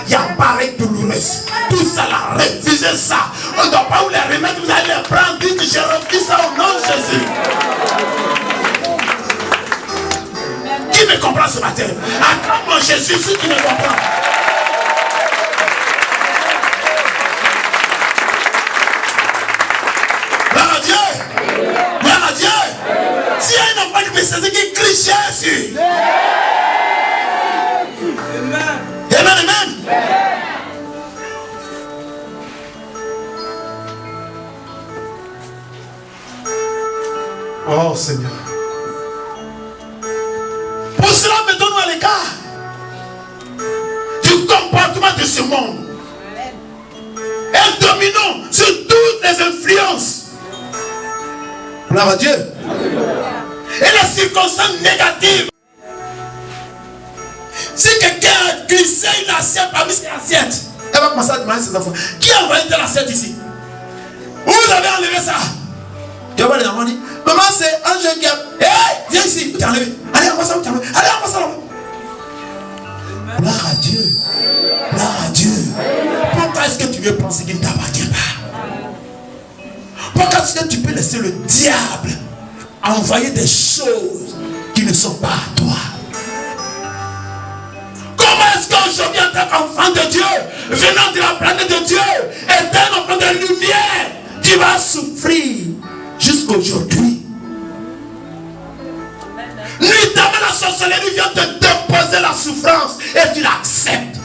il n'y a pas règle douloureuse. Tout ça là, refusez ça. On ne doit pas vous les remettre, vous allez les prendre. Dites, je refuse ça au nom de Jésus. Qui me comprend ce matin? Acclame-moi Jésus si tu me comprends. Gloire à Dieu. Gloire à Dieu. S'il y a un enfant qui me saisit, qui crie Jésus. Amen. Amen. Oh Seigneur. Pour cela, mettons-nous à l'écart du comportement de ce monde. Et dominons sur toutes les influences. Gloire à Dieu. Et les circonstances négatives. Si quelqu'un a glissé une assiette parmi ses assiettes, elle va commencer à demander à ses enfants, qui a envoyé telle assiette ici? Où vous avez enlevé ça? Tu vas voir les enfants dire, maman c'est un jeune qui a... Hé, viens ici, où t'es enlevé? Allez, envoie ça, où t'es enlevé? Allez, envoie ça là-bas. laisser le diable envoyer des choses qui ne sont pas à toi. Comment est-ce qu'aujourd'hui, en tant qu'enfant de Dieu, venant de la planète de Dieu, étant enfant de lumière, tu vas souffrir jusqu'aujourd'hui? Nuitamment, la sorcellerie vient te déposer la souffrance et tu l'acceptes.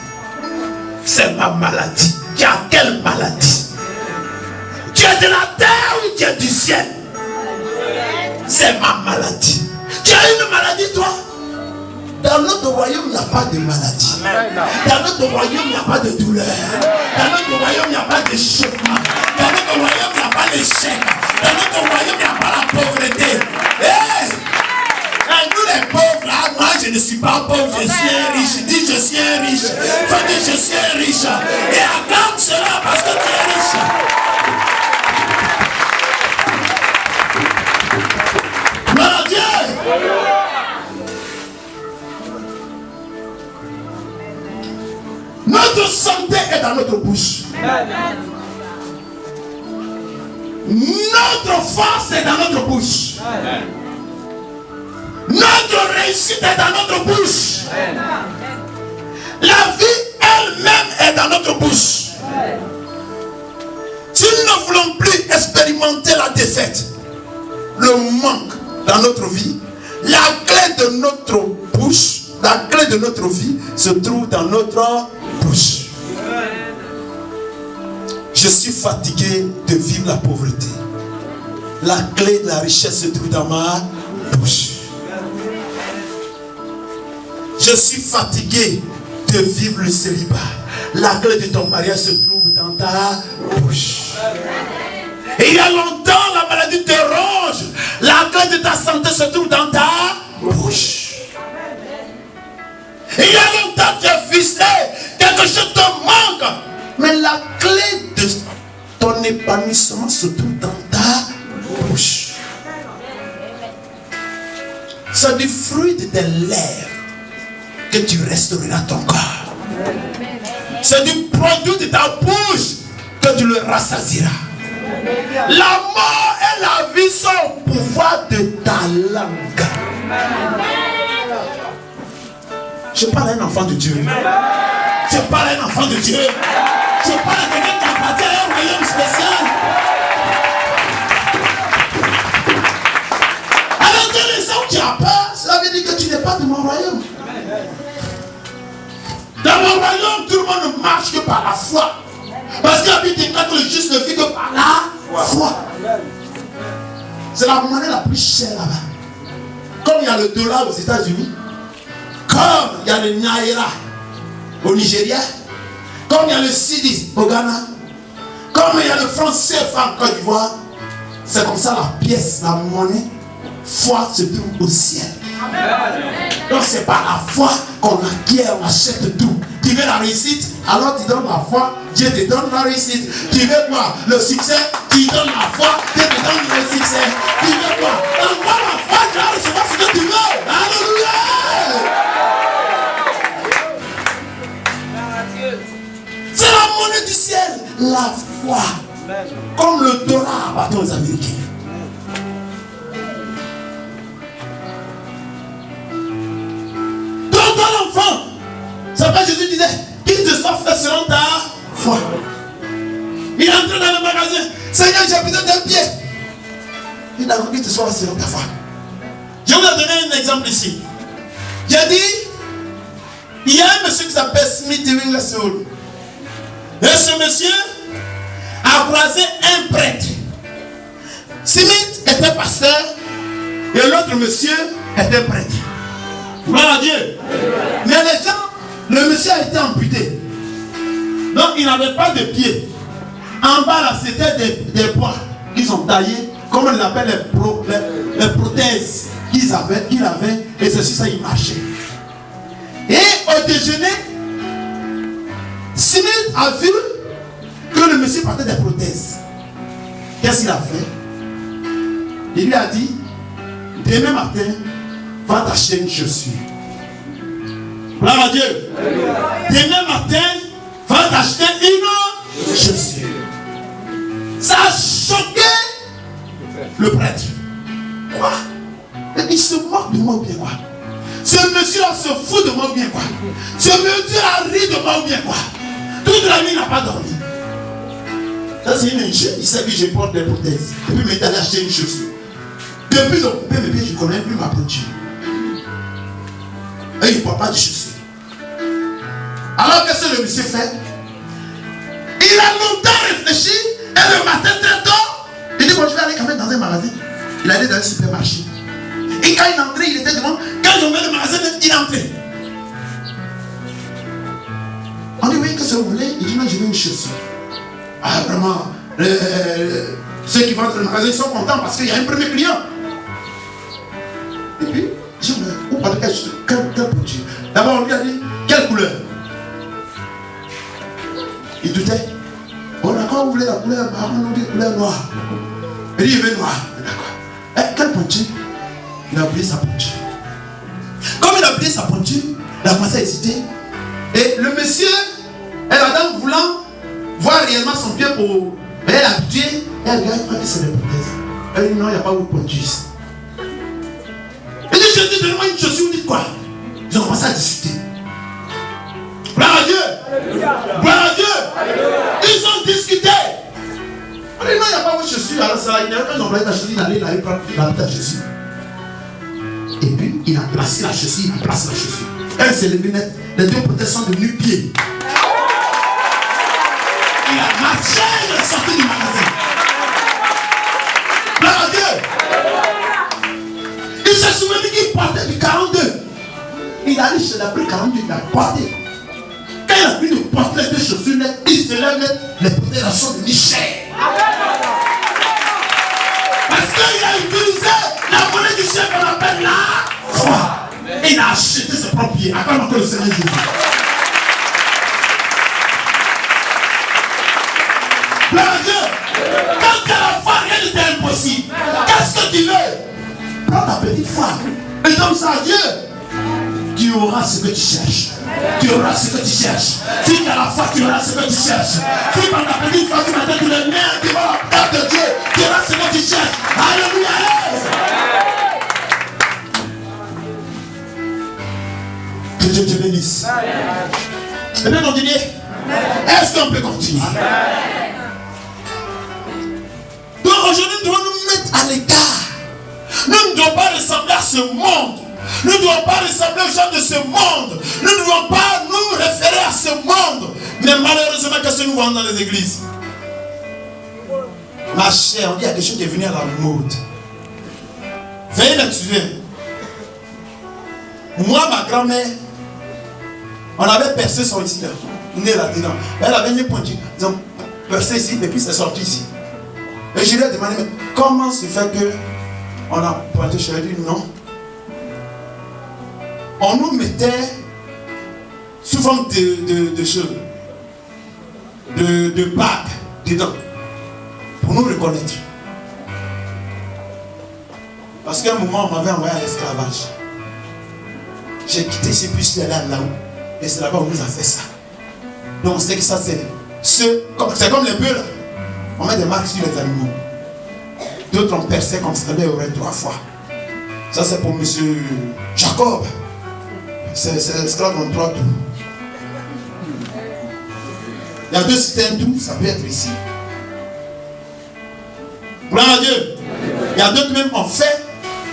C'est ma maladie. Tu as quelle maladie? Tu es de la terre ou tu es du ciel? C'est ma maladie. Tu as une maladie, toi? Dans notre royaume, il n'y a pas de maladie. Dans notre royaume, il n'y a pas de douleur. Dans notre royaume, il n'y a pas de chômage. Dans notre royaume, il n'y a pas d'échec. Dans notre royaume, il n'y a pas la pauvreté. Hey! Nous les pauvres, là, moi je ne suis pas pauvre, je suis un riche. Dis je suis un riche. Faut dire je suis un riche. Et acclame cela parce que tu es riche. Gloire à Dieu. Notre santé est dans notre bouche. Notre force est dans notre bouche. Notre réussite est dans notre bouche. La vie elle-même est dans notre bouche. Si nous ne voulons plus expérimenter la défaite, le manque dans notre vie, la clé de notre bouche, la clé de notre vie se trouve dans notre bouche. Je suis fatigué de vivre la pauvreté. La clé de la richesse se trouve dans ma bouche. Je suis fatigué de vivre le célibat. La clé de ton mariage se trouve dans ta bouche. Et il y a longtemps, la maladie te ronge. La clé de ta santé se trouve dans ta bouche. Et il y a longtemps, tu es ficelé. Quelque chose te manque. Mais la clé de ton épanouissement se trouve dans ta bouche. C'est du fruit de tes lèvres que tu restaureras ton corps. C'est du produit de ta bouche que tu le rassasieras. La mort et la vie sont au pouvoir de ta langue. Je parle à un enfant de Dieu. Je parle à un enfant de Dieu. Je parle à quelqu'un qui appartient à un royaume spécial. Alors que les gens qui ont peur, cela veut dire que tu n'es pas de mon royaume. Dans mon royaume, tout le monde ne marche que par la foi. Parce qu'il y a dit que le juste ne vit que par la foi. C'est la monnaie la plus chère là-bas. Comme il y a le dollar aux États-Unis, comme il y a le Naira au Nigeria, comme il y a le Cedi au Ghana, comme il y a le franc CFA en Côte d'Ivoire, c'est comme ça la pièce, la monnaie, foi se trouve au ciel. Donc c'est par la foi qu'on acquiert, on achète tout. Tu veux la réussite, alors tu donnes la foi, Dieu te donne la réussite. Tu veux quoi? Le succès, tu donnes la foi, Dieu te donne le succès. Tu veux quoi? Envoie la foi, tu vas recevoir ce que tu veux. Alléluia! C'est la monnaie du ciel, la foi. Comme le dollar appartient aux Américains. L'enfant, c'est pas Jésus disait qu'il te soit fait selon ta foi. Il est entré dans le magasin. Seigneur, j'ai besoin d'un pied. Il a dit qu'il te soit fait selon ta foi. Je vais vous donner un exemple ici. J'ai dit, il y a un monsieur qui s'appelle Smith Wigglesworth. Et ce monsieur a croisé un prêtre. Smith était pasteur et l'autre monsieur était prêtre. Gloire à Dieu. Mais les gens, le monsieur a été amputé. Donc il n'avait pas de pied. En bas là, c'était des bois qu'ils ont taillés, comme on l'appelle les prothèses qu'il avait, et c'est sur ça il marchait. Et au déjeuner, Smith a vu que le monsieur portait des prothèses. Qu'est-ce qu'il a fait? Il lui a dit, demain matin, va t'acheter une chaussure. Gloire à Dieu. Demain matin, va t'acheter une chaussure. Ça a choqué Ce monsieur-là se fout de moi ou bien quoi? Ce monsieur-là rit de moi ou bien quoi? Toute la nuit, il n'a pas dormi. Ça, c'est une injure. Il sait que je porte des prothèses. Et puis, il m'est allé acheter une chaussure. Depuis le coupé mes pieds, je ne connais plus ma pointure. Et il ne porte pas de chaussures. Alors, qu'est-ce que le monsieur fait? Il a longtemps réfléchi. Et le matin, très tôt, il dit, bon, je vais aller quand même dans un magasin. Il allait dans un supermarché. Et quand il est entré, il était devant. Quand ils ont ouvert le magasin, il est entré. On dit, oui, qu'est-ce que vous voulez? Il dit, non, je veux une chaussure. Ah, vraiment, ceux qui vendent le magasin, ils sont contents parce qu'il y a un premier client. Et puis, je dis, où parle quelle pointure? D'abord, on lui a dit, quelle couleur? Il doutait. Bon, d'accord, vous voulez la couleur? Bah, on nous dit couleur noire. Il dit, il veut noir. D'accord. Quelle pointure? Il a oublié sa pointure. Comme il a oublié sa pointure, il a commencé à hésiter. Et le monsieur et la dame voulant voir réellement son pied pour. Elle est habituée. Elle regarde, elle croit que c'est des prothèses. Elle dit non, il n'y a pas de pointure ici. Il dit, je dis, donnez-moi une chaussure, vous dites quoi? Ils ont commencé à discuter. Gloire à Dieu! Gloire à Dieu! Ils ont discuté! On dit non, il n'y a pas de chaussure. Alors ça, il y a quand ils ont pris la chaussure, il allait prendre la chaussure. Et puis, il a placé la chaussure, il place la chaussure. Elle, c'est les lunettes. Les deux prothèses sont devenues pieds. Il a marché, il est sorti du magasin. Gloire à Dieu. Il se souvient qu'il portait du 42. Il a allé chez la prix 42, il a porté. Quand il a pris de porter les deux chaussures, il se lève, les prothèses sont devenues chères. Parce qu'il a utilisé la monnaie du ciel qu'on appelle la foi. Et il a acheté ses propres pieds. Accorde encore le Seigneur Jésus. Gloire à Dieu. Quand tu as la foi, rien n'est impossible. Qu'est-ce que tu veux? Prends ta petite foi et donne ça à Dieu. Tu auras ce que tu cherches. Tu auras ce que tu cherches. Si tu as la foi, tu auras ce que tu cherches. Si par ta petite foi, tu vas te les mains devant la porte de Dieu, tu auras ce que tu cherches. Alléluia. Que Dieu te bénisse. Et bien continuer. Est-ce qu'on peut continuer? Donc aujourd'hui, nous devons nous mettre à l'écart. Nous ne devons pas ressembler à ce monde. Nous ne devons pas ressembler aux gens de ce monde. Nous ne devons pas nous référer à ce monde. Mais malheureusement, qu'est-ce que nous voyons dans les églises? Ma chère, on dit qu'il y a quelque chose qui est venu à la mode. Veuillez m'excuser. Moi, ma grand-mère, on avait percé son ici, là. Né là-dedans. Elle avait une pointure. Ils ont percé ici et puis c'est sorti ici. Et je lui ai demandé, mais comment se fait que on a pointé chez elle? Non. On nous mettait sous forme de choses, de bagues dedans, pour nous reconnaître. Parce qu'à un moment, on m'avait envoyé à l'esclavage. J'ai quitté ces puces là-haut. Et c'est là-bas où on nous a fait ça. Donc on sait que ça c'est comme les bœufs là. On met des marques sur les animaux. D'autres ont percé comme ça, il y aurait 3 fois. Ça c'est pour monsieur Jacob. C'est l'esclave en 3 tours. Il y a 2 c'était un tour, ça peut être ici. Gloire à Dieu. Il y a d'autres même on fait.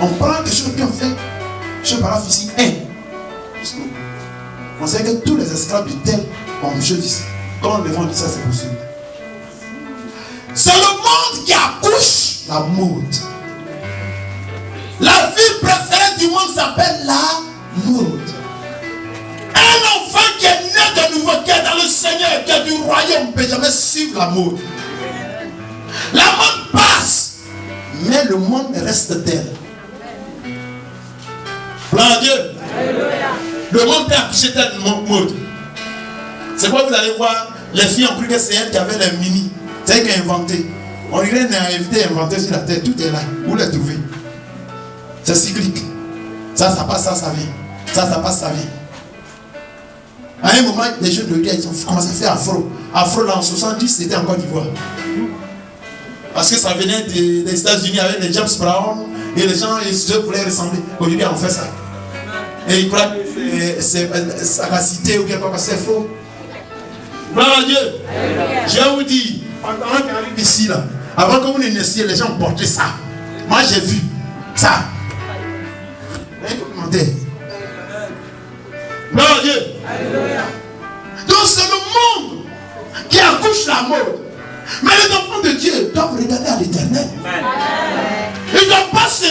On prend quelque chose qu'on fait. Je parle ici 1. On sait que tous les esclaves du tel ont une chose ici. Quand on devant dit ça, c'est possible. C'est le monde qui accouche la mode. La ville préférée du monde s'appelle la mode. Un enfant qui est né de nouveau, qui est dans le Seigneur, qui est du royaume, ne peut jamais suivre la mode. La mode passe, mais le monde reste tel. Gloire à Dieu. Le monde peut accoucher telle mode. C'est pourquoi vous allez voir, les filles ont cru que c'est elle qui avait les mini. C'est elle qui a inventé. On dirait qu'elle a inventé sur la terre. Tout est là. Où les trouver? C'est cyclique. Ça passe, ça vient. Ça passe, ça vient. À un moment, les jeunes de guerre, ils ont commencé à faire afro. Afro, là, en 70, c'était en Côte d'Ivoire. Parce que ça venait des États-Unis avec les James Brown. Et les gens, ils voulaient ressembler. Aujourd'hui, on fait ça. Et il croit que c'est sagacité ou bien quoi, c'est faux. Gloire à Dieu. Je vous dis, pendant qu'on arrive ici, là, avant que vous ne naissiez, les gens portaient ça. Moi, j'ai vu ça. Un commentaire. Gloire à Dieu. Donc, c'est le monde qui accouche la mode. Mais les enfants de Dieu doivent regarder à l'éternel. Ils ne doivent pas se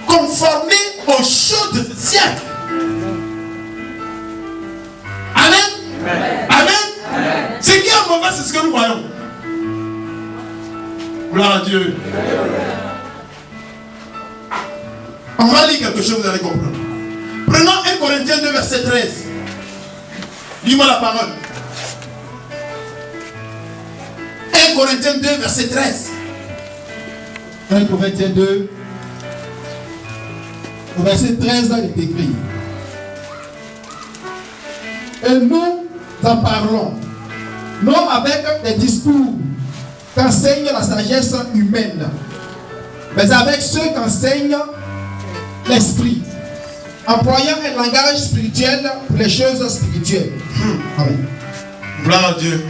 conformer aux choses de ce siècle. Amen. Amen. Ce qui est mauvais, c'est ce que nous voyons. Gloire à Dieu. On va lire quelque chose, vous allez comprendre. Prenons 1 Corinthiens 2, verset 13. Lis-moi la parole. 1 Corinthiens 2, verset 13. 1 Corinthiens 2, au verset 13, il est écrit. Et nous en parlons, non avec des discours qu'enseigne la sagesse humaine, mais avec ceux qu'enseigne l'esprit, employant un langage spirituel pour les choses spirituelles. Amen. Gloire à Dieu.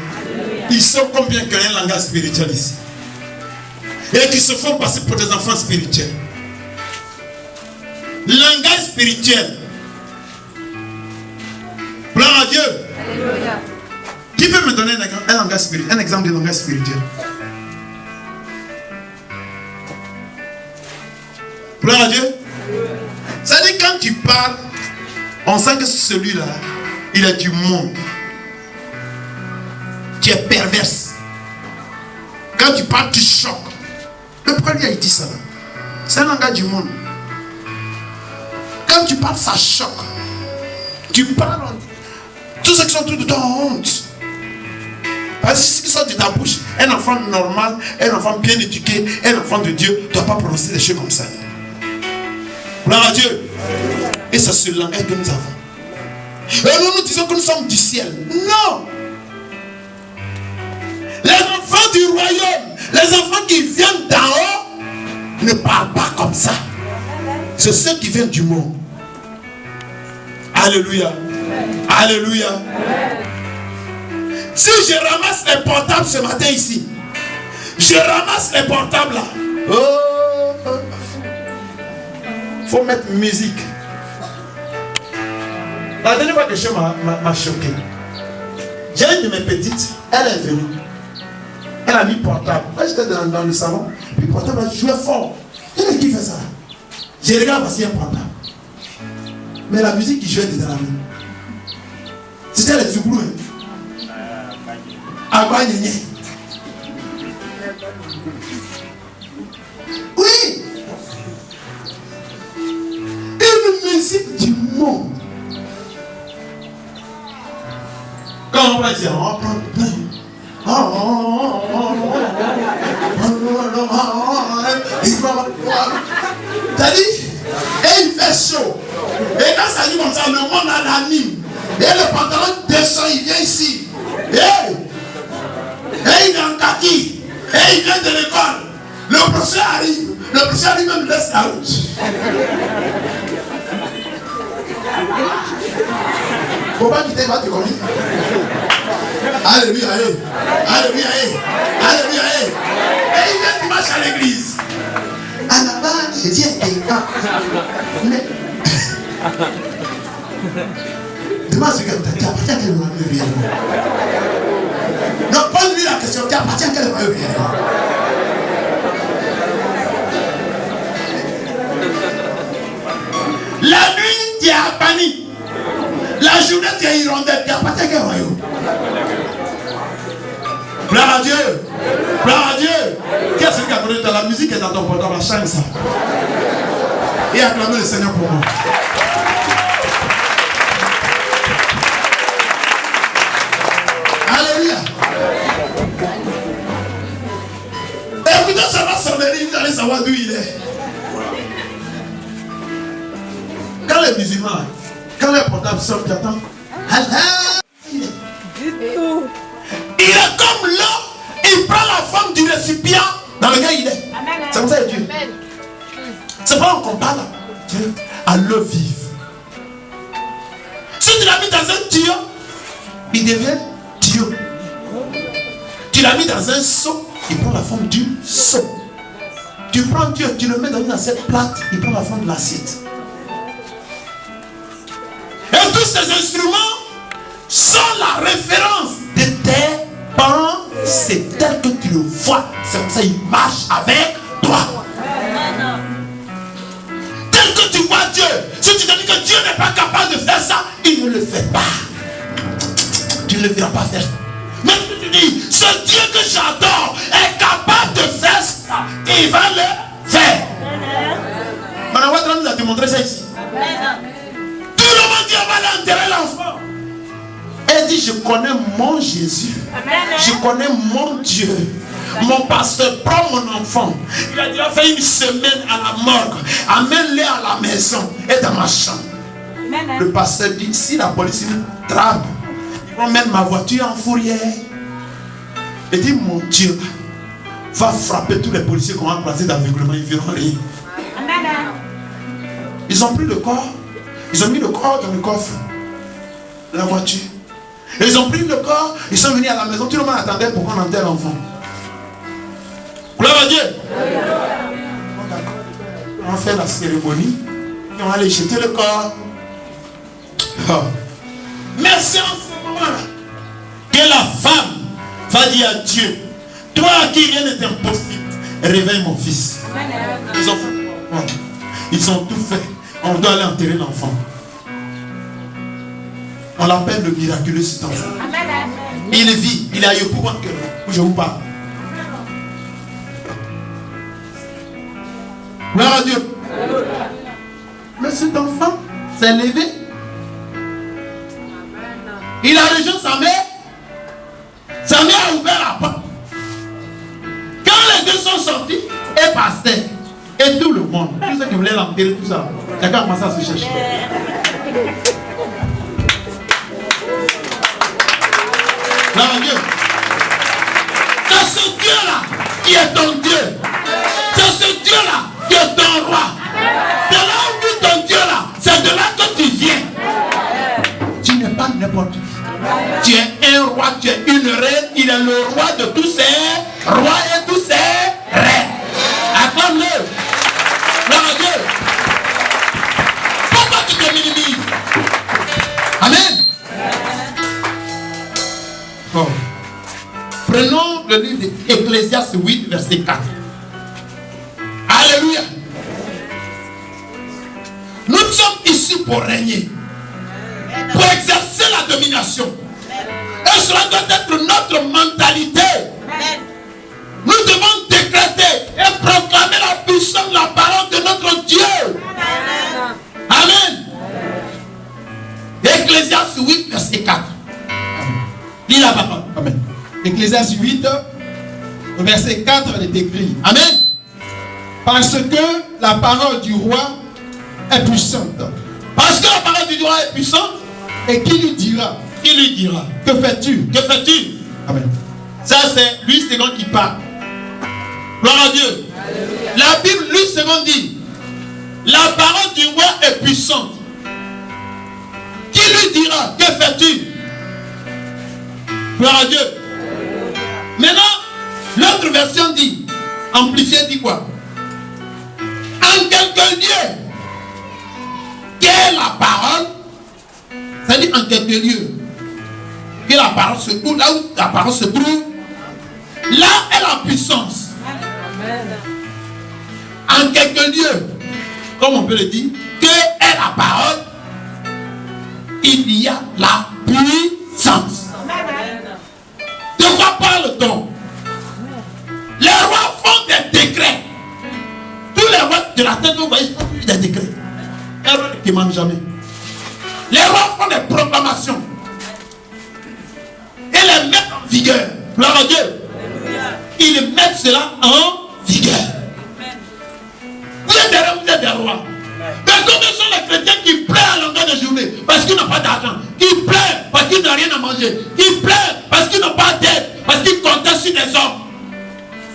Ils sont combien qu'il y a un langage spirituel ici? Et qui se font passer pour des enfants spirituels. Langage spirituel. Gloire à Dieu. Alléluia. Qui peut me donner un langage spirituel, un exemple de langage spirituel? Gloire à Dieu. Ça dit quand tu parles, on sent que celui-là, il est du monde. Tu es perverse. Quand tu parles, tu choques. Mais pourquoi lui a dit ça? C'est un langage du monde. Quand tu parles, ça choque. Tu parles, tous ceux qui sont tout le temps en honte. Parce que ce qui sort de ta bouche, un enfant normal, un enfant bien éduqué, un enfant de Dieu ne doit pas prononcer des choses comme ça. Gloire à Dieu. Et c'est ce langage que nous avons. Et nous disons que nous sommes du ciel. Non. Les enfants du royaume, les enfants qui viennent d'en haut, ne parlent pas comme ça. C'est ceux qui viennent du monde. Alléluia. Alléluia. Si je ramasse les portables ce matin ici, je ramasse les portables là. Faut mettre musique. La dernière fois que je m'a choqué. J'ai une de mes petites, elle est venue. Elle a mis portable. Quand j'étais dans le salon, puis portable a joué fort. Quel est qui fait ça? Je regarde parce qu'il y a un portable. Mais la musique qui jouait était dans la main. C'était les Zouglous. Agbagnenye. Oui. Une musique du monde. Quand on va dire, on va prendre plein. T'as dit? Et il fait chaud. Et quand ça dit comme ça, le monde a l'anime. Et le pantalon descend, il vient ici. Et il est en kaki. Et il vient de l'école. Le professeur arrive. Le professeur lui-même laisse la route. Faut pas quitter, va te connaître. Alléluia, alléluia, alléluia. Et il vient dimanche à l'église. À la base, je dis mais demande ce que tu appartiens à quel royaume réellement. Non, pose-lui la question, tu appartiens à quel royaume réellement. La nuit, tu es à Pani. La journée, tu es à Hirondelle. Tu appartiens à quel royaume? Gloire à Dieu. Gloire à Dieu. Qu'est-ce qui a connu dans la musique et dans ton portable? Chante ça. Et acclamez le Seigneur pour moi. Alléluia. Écoutez, ça va sonner, vous allez savoir d'où il est. Quand les musulmans, quand les portables sortent, tu attends. Il est comme l'eau, il prend la forme du récipient dans lequel il est. C'est comme ça que Dieu. C'est pas qu'on parle Dieu à l'eau vive. l'as mis dans un tuyau, il devient tuyau. Tu l'as mis dans un seau, il prend la forme du seau. Tu prends Dieu, tu le mets dans une assiette plate, il prend la forme de l'assiette. Et tous ces instruments sont la référence de tes pensées tel que tu le vois. C'est comme ça qu'il marche avec toi. Tel que tu vois Dieu. Si tu te dis que Dieu n'est pas capable de faire ça, il ne le fait pas. Tu ne le verras pas faire ça. Même si tu dis, ce Dieu que j'adore est capable de faire ça, il va le faire. Madame Ouattara nous a démontré ça ici. Tout le monde dit, on va aller enterrer l'enfant. Elle dit, je connais mon Jésus. Je connais mon Dieu. Mon pasteur prend mon enfant. Il a déjà fait une semaine à la morgue. Amène-les à la maison et dans ma chambre. Le pasteur dit, si la police nous trappe, ils vont mettre ma voiture en fourrière. Il dit, mon Dieu va frapper tous les policiers qu'on va placer d'aveuglement. Ils ne verront rien. Ils ont pris le corps. Ils ont mis le corps dans le coffre de la voiture. Et ils ont pris le corps. Ils sont venus à la maison. Tout le monde attendait pour qu'on enterre l'enfant. Gloire à Dieu. On fait la cérémonie. Et on va aller jeter le corps. Oh. Mais c'est en ce moment-là que la femme va dire à Dieu, toi à qui rien n'est impossible, réveille mon fils. Ils ont tout fait. On doit aller enterrer l'enfant. On l'appelle le miraculeux cet enfant. Il vit, il est à Yopouan que je vous parle. Gloire à Dieu. Mais cet enfant s'est levé. Il a rejoint sa mère. Sa mère a ouvert la porte. Quand les deux sont sortis, et pasteur, et tout le monde, tous ceux qui voulaient l'enterrer, tout ça, chacun a commencé à se chercher. Gloire à Dieu. C'est ce Dieu-là qui est ton Dieu. C'est ce Dieu-là qui est ton roi. C'est là où vit ton Dieu-là. C'est de là que tu viens. Tu n'es pas n'importe qui. Tu es un roi, tu es une reine. Il est le roi de tous ces rois et tous ces reines. Acclame-le. Gloire à Dieu. Pourquoi tu te minimises? Amen. Oh. Prenons le livre d'Ecclésiaste 8, verset 4. Alléluia. Nous sommes ici pour régner, pour exercer la domination. Et cela doit être notre mentalité. Nous devons décréter et proclamer la puissance de la parole de notre Dieu. Amen. Ecclésiaste 8, verset 4. Lis la parole. Amen. Ecclésiaste 8, verset 4, il est écrit. Amen. Parce que la parole du roi est puissante. Parce que la parole du roi est puissante. Et qui lui dira? Qui lui dira? Que fais-tu? Que fais-tu? Amen. Ça c'est Louis II qui parle. Gloire à Dieu. Alléluia. La Bible, Louis II dit, la parole du roi est puissante. Qui lui dira? Que fais-tu? Gloire à Dieu. Alléluia. Maintenant, l'autre version dit, amplifié dit quoi? En quelques lieux, qu'est la parole? C'est-à-dire en quelques lieux, que la parole se trouve, là où la parole se trouve, là est la puissance. En quelques lieux, comme on peut le dire, que est la parole, il y a la puissance. De quoi parle-t-on? Les rois font des décrets. Tous les rois de la tête, vous voyez, font des décrets. Les rois ne demandent jamais. Les rois font des proclamations et les mettent en vigueur. Gloire à Dieu. Ils mettent cela en vigueur. Vous êtes des rois. Mais combien sont les chrétiens qui pleurent à longueur de journée parce qu'ils n'ont pas d'argent, qui pleurent parce qu'ils n'ont rien à manger, qui pleurent parce qu'ils n'ont pas d'aide, parce qu'ils comptent sur des hommes,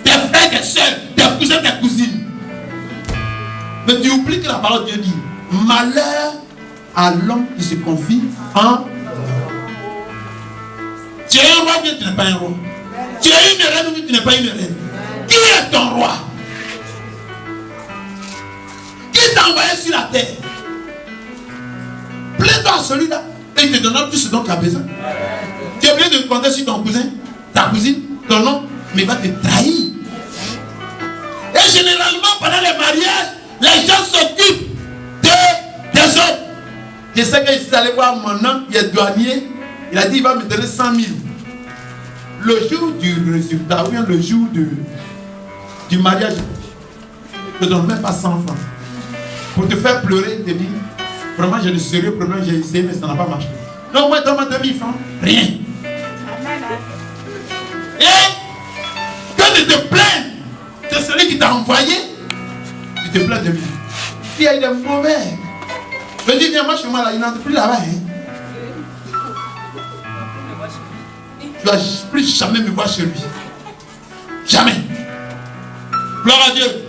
des frères, des soeurs, des cousins, des cousines. Mais tu oublies que la parole de Dieu dit, malheur à l'homme qui se confie en... Tu es un roi ou bien tu n'es pas un roi? Tu es une reine ou bien tu n'es pas une reine? Qui est ton roi? Qui t'a envoyé sur la terre? Plains-toi à celui-là et il te donnera tout ce dont tu as besoin. Tu es obligé de compter sur ton cousin, ta cousine, ton oncle, mais il va te trahir. Et généralement, pendant les mariages, les gens s'occupent des autres. Je sais que je suis allé voir mon oncle qui est douanier. Il a dit il va me donner 100 000. Le jour du résultat, ou bien le jour du mariage, je ne te donne même pas 100 francs. Pour te faire pleurer, te dire, vraiment j'ai de sérieux problèmes, j'ai essayé, mais ça n'a pas marché. Non, moi, donne-moi 2000 francs. Rien. Et quand tu te plains de celui qui t'a envoyé, tu te plains de lui. Il est mauvais. Je dis, viens, moi chez moi, là, il n'entre plus là-bas. Hein. Tu ne vas plus jamais me voir chez lui. Jamais. Gloire à Dieu.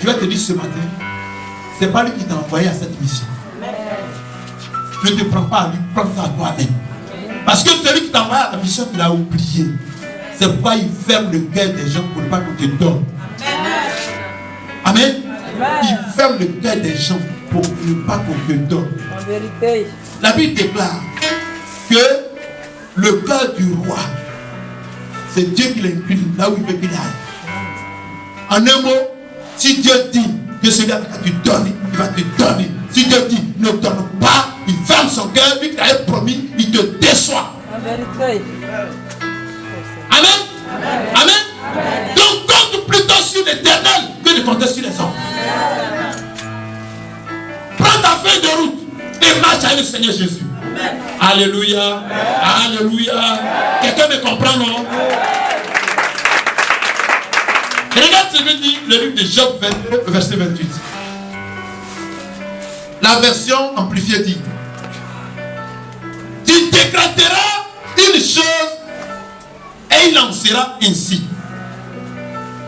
Je vais te dire ce matin, ce n'est pas lui qui t'a envoyé à cette mission. Ne te prends pas à lui, prends-toi à toi-même. Parce que celui qui t'a envoyé à la mission, tu l'as oublié. C'est pourquoi il ferme le cœur des gens pour ne pas qu'on te donne. Amen. Il ferme le cœur des gens pour ne pas qu'on te donne. En vérité. La Bible déclare que le cœur du roi, c'est Dieu qui l'incline là où il veut qu'il aille. En un mot, si Dieu dit que celui-là va te donner, il va te donner. Si Dieu dit ne donne pas, il ferme son cœur, lui qui t'avait promis, il te déçoit. En vérité. Amen. Amen. Amen. Donc compte plutôt sur l'Éternel que de compter sur les hommes. Prends ta feuille de route et marche avec le Seigneur Jésus. Amen. Alléluia. Alléluia. Quelqu'un me comprend, non? Regarde ce que dit le livre de Job 22, verset 28. La version amplifiée dit: tu décréteras une chose et il en sera ainsi.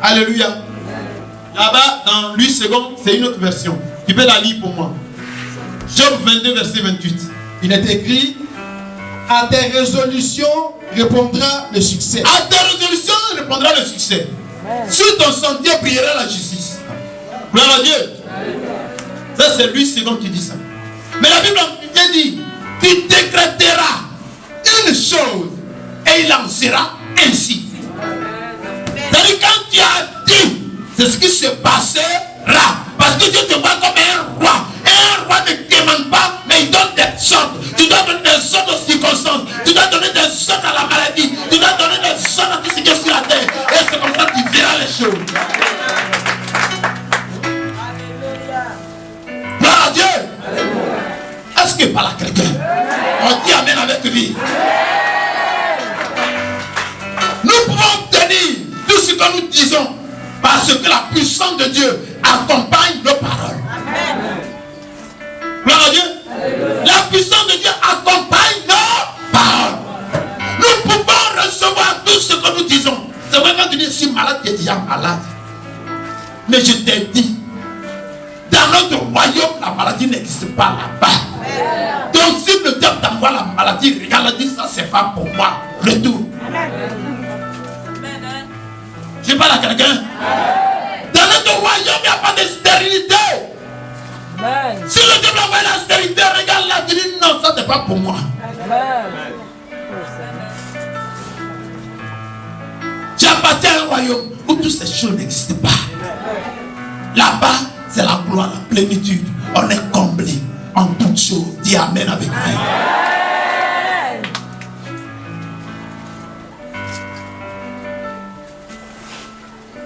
Alléluia. Là-bas, dans 8 secondes, c'est une autre version. Tu peux la lire pour moi. Job 22, verset 28. Il est écrit, à tes résolutions répondra le succès. À tes résolutions répondra le succès. Sur ton sentier brillera la justice. Gloire à Dieu. Ça, c'est 8 secondes qui dit ça. Mais la Bible dit, tu décréteras une chose et il en sera ainsi. C'est-à-dire, quand tu as dit, c'est ce qui se passera. Parce que Dieu te voit comme un roi. Un roi ne demande pas, mais il donne des ordres. Tu dois donner des ordres aux circonstances. Tu dois donner des ordres à la maladie. Tu dois donner des ordres à tout ce qui est sur la terre. Et c'est comme ça que tu verras les choses. Gloire à Dieu. Est-ce que par là quelqu'un? On dit amen avec lui. Nous pouvons tenir tout ce que nous disons parce que la puissance de Dieu accompagne nos paroles. Gloire à Dieu. La puissance de Dieu accompagne nos paroles. Nous pouvons recevoir tout ce que nous disons. C'est vrai, quand tu dis je suis malade, tu es déjà malade. Mais je t'ai dit, dans notre royaume, la maladie n'existe pas là-bas. Donc si le diable t'envoie la maladie, regarde, dit ça c'est pas pour moi. Retourne. Je parle à quelqu'un. Dans notre royaume, il n'y a pas de stérilité. Si le diable envoie la stérilité, regarde là, tu dis non, ça c'est pas pour moi. Tu appartiens à un royaume où toutes ces choses n'existent pas. Là-bas, c'est la gloire, la plénitude. On est comblé en toutes choses. Dis amen avec moi.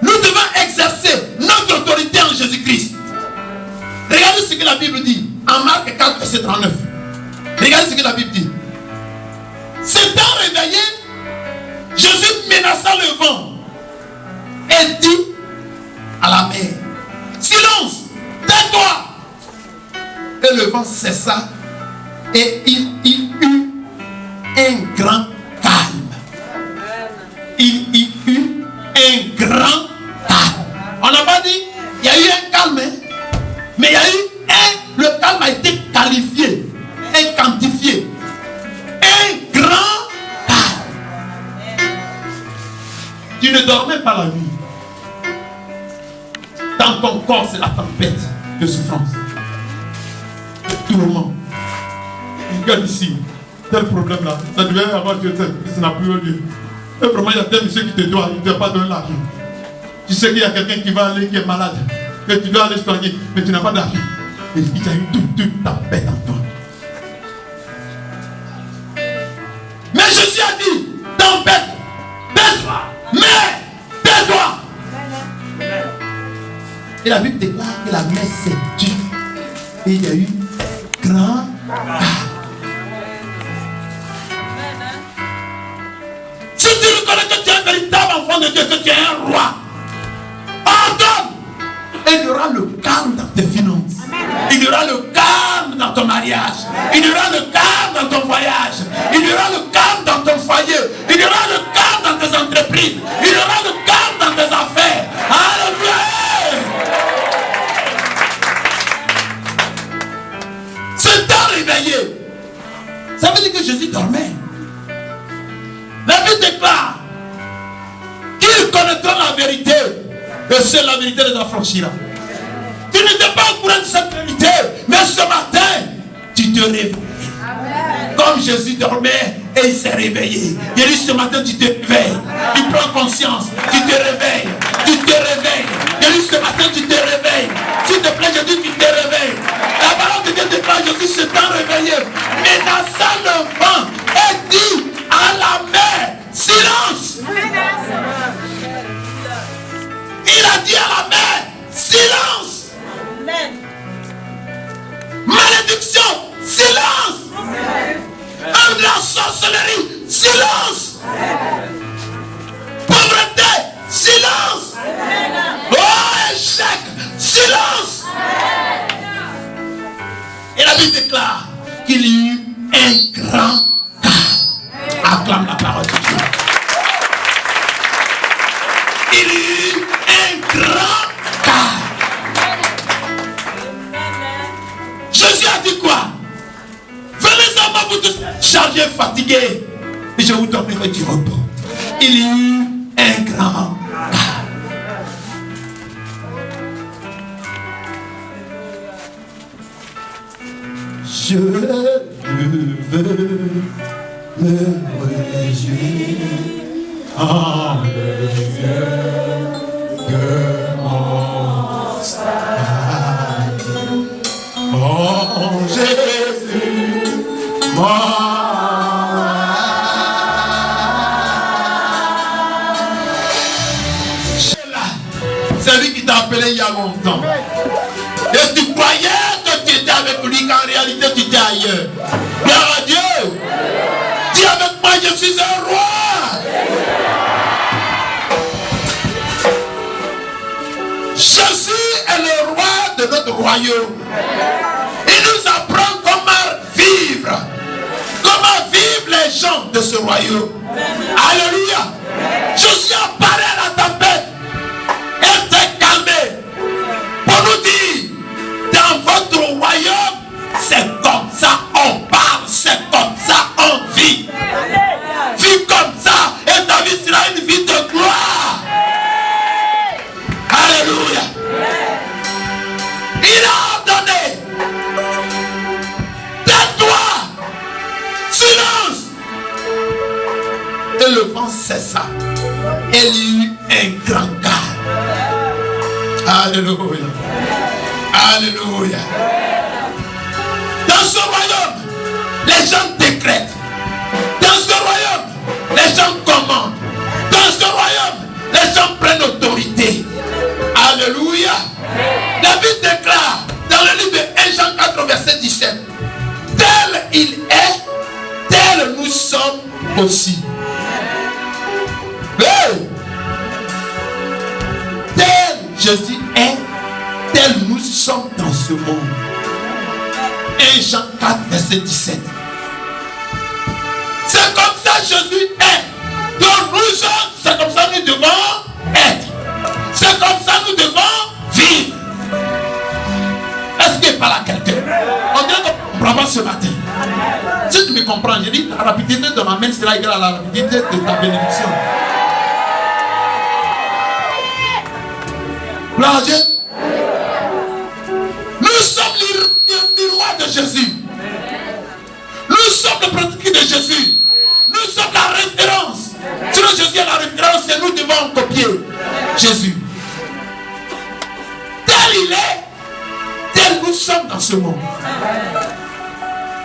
Nous devons exercer notre autorité en Jésus-Christ. Regardez ce que la Bible dit en Marc 4, verset 39. Regardez ce que la Bible dit. S'étant réveillé, Jésus menaça le vent et dit à la mer: silence, tais-toi. Et le vent cessa et il eut un grand calme. Il y eut un grand calme. On n'a pas dit il y a eu un calme, mais il y a eu le calme a été qualifié. dormais pas la nuit. Dans ton corps, c'est la tempête de souffrance. De tourment. Regarde ici. Tel problème là. Ça devait avoir Dieu, ça n'a plus eu lieu. Et vraiment, il y a tel monsieur qui te doit, il ne te pas donner l'argent. Tu sais qu'il y a quelqu'un qui va aller, qui est malade, que tu dois aller soigner, mais tu n'as pas d'argent. Et il y a eu toute tempête en toi. Mais Jésus a dit, tempête, tais-toi, mais tais-toi. Et la Bible déclare que la mer s'est tue. Et il y a eu grand Si tu reconnais que tu es un véritable enfant de Dieu, que tu es un roi, ordonne. Et il y aura le calme dans tes finances. Il y aura le calme dans ton mariage. Il y aura le calme dans ton voyage. Il y aura le calme dans ton foyer. Il y aura le calme dans tes entreprises. Il y aura le calme dans tes affaires. Alléluia. C'est temps réveillé. Ça veut dire que Jésus dormait. La Bible déclare qu'ils connaîtront la vérité et seule la vérité les affranchira. Tu n'étais pas au courant de cette vérité, mais ce matin, tu te réveilles. Comme Jésus dormait et il s'est réveillé. Il dit ce matin, tu te réveilles. Tu prends conscience, tu te réveilles. Tu te réveilles. Il dit ce matin, tu te réveilles. S'il te plaît, je dis tu te réveilles. La parole de Dieu déclare, Jésus s'étant réveillé, menaça le vent et dit à la mer, silence. Il a dit à la mer, silence. Malédiction, silence. Homme de la sorcellerie, silence. Pauvreté, silence. Oh, échec, silence. Et la Bible déclare qu'il y eut un grand calme. Acclame la parole de Dieu. Il y eut un grand calme. Jésus a dit quoi? Venez à moi, vous tous chargés, fatigués, et je vous donnerai du repos. Il y eut un grand calme. Je veux me réjouir en le Dieu de mon salut. Oh Jésus, moi. C'est lui qui t'a appelé il y a longtemps. Et tu croyais que tu étais avec lui, qu'en réalité tu étais ailleurs. Gloire à Dieu. Dis avec moi, je suis un roi. Jésus est le roi de notre royaume. Il nous apprend comment vivre les gens de ce royaume. Alléluia. Jésus apparaît à la tempête et s'est calmé pour nous dire, dans votre royaume, c'est comme ça on parle, c'est comme ça on vit. Vis comme ça et ta vie sera une vie de gloire. Alléluia. Il a ordonné, tais-toi, silence. Et le vent cessa. Et il y eut un grand calme. Alléluia. Alléluia. Dans ce royaume, les gens décrètent. Dans ce royaume, les gens commandent. Dans ce royaume, les gens prennent autorité. Alléluia. La Bible déclare dans le livre de 1 Jean 4, verset 17. Tel il est, tel nous sommes aussi. Hey! Tel Jésus est, tel nous sommes dans ce monde. 1 Jean 4, verset 17. C'est comme ça Jésus est. Donc nous sommes, c'est comme ça nous devons être. C'est comme ça nous devons vivre. Est-ce qu'il parle à quelqu'un? On dirait qu'on ne comprend pas ce matin. Si tu me comprends, je dis la rapidité de ma main sera égale à la rapidité de ta bénédiction. Gloire à Dieu. Nous sommes le miroir de Jésus. Nous sommes le prototype de Jésus. Nous sommes la référence. Sinon Jésus est la référence et nous devons copier Jésus. Tel il est, tel nous sommes dans ce monde.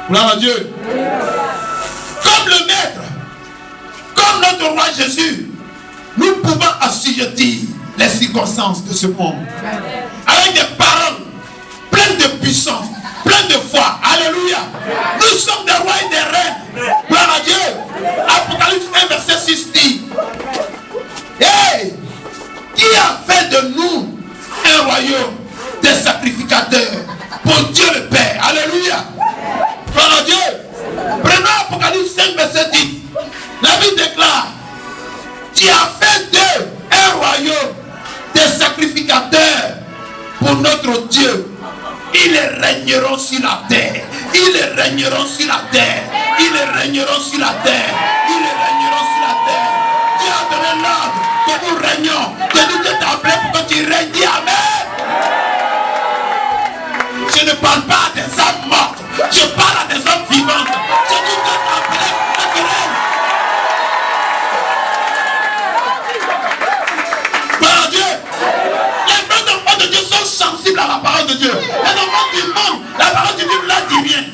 Gloire à Dieu. Comme le Maître, comme notre roi Jésus, nous pouvons assujettir les circonstances de ce monde. Avec des paroles pleines de puissance, pleines de foi. Alléluia. Nous sommes des rois et des reines. Gloire à Dieu. Apocalypse 1 verset 6 dit: hey, qui a fait de nous un royaume des sacrificateurs pour Dieu le Père. Alléluia. Gloire à Dieu. Prenons Apocalypse 5 verset 10. La Bible déclare: qui a fait d'eux un royaume des sacrificateurs pour notre Dieu. Ils régneront sur la terre. Ils régneront sur la terre. Ils régneront sur la terre. Ils régneront sur la terre. Dieu a donné l'ordre que nous régnons. Que nous te t'appelons pour que tu règnes. Dis amen. Je ne parle pas à des âmes mortes. Je parle à des âmes vivantes. Je dis que t'appelons pour que tu règnes. Gloire à Dieu. Les vrais enfants de Dieu sont sensibles à la parole de Dieu. Les enfants du monde, la parole de Dieu ne leur dit rien.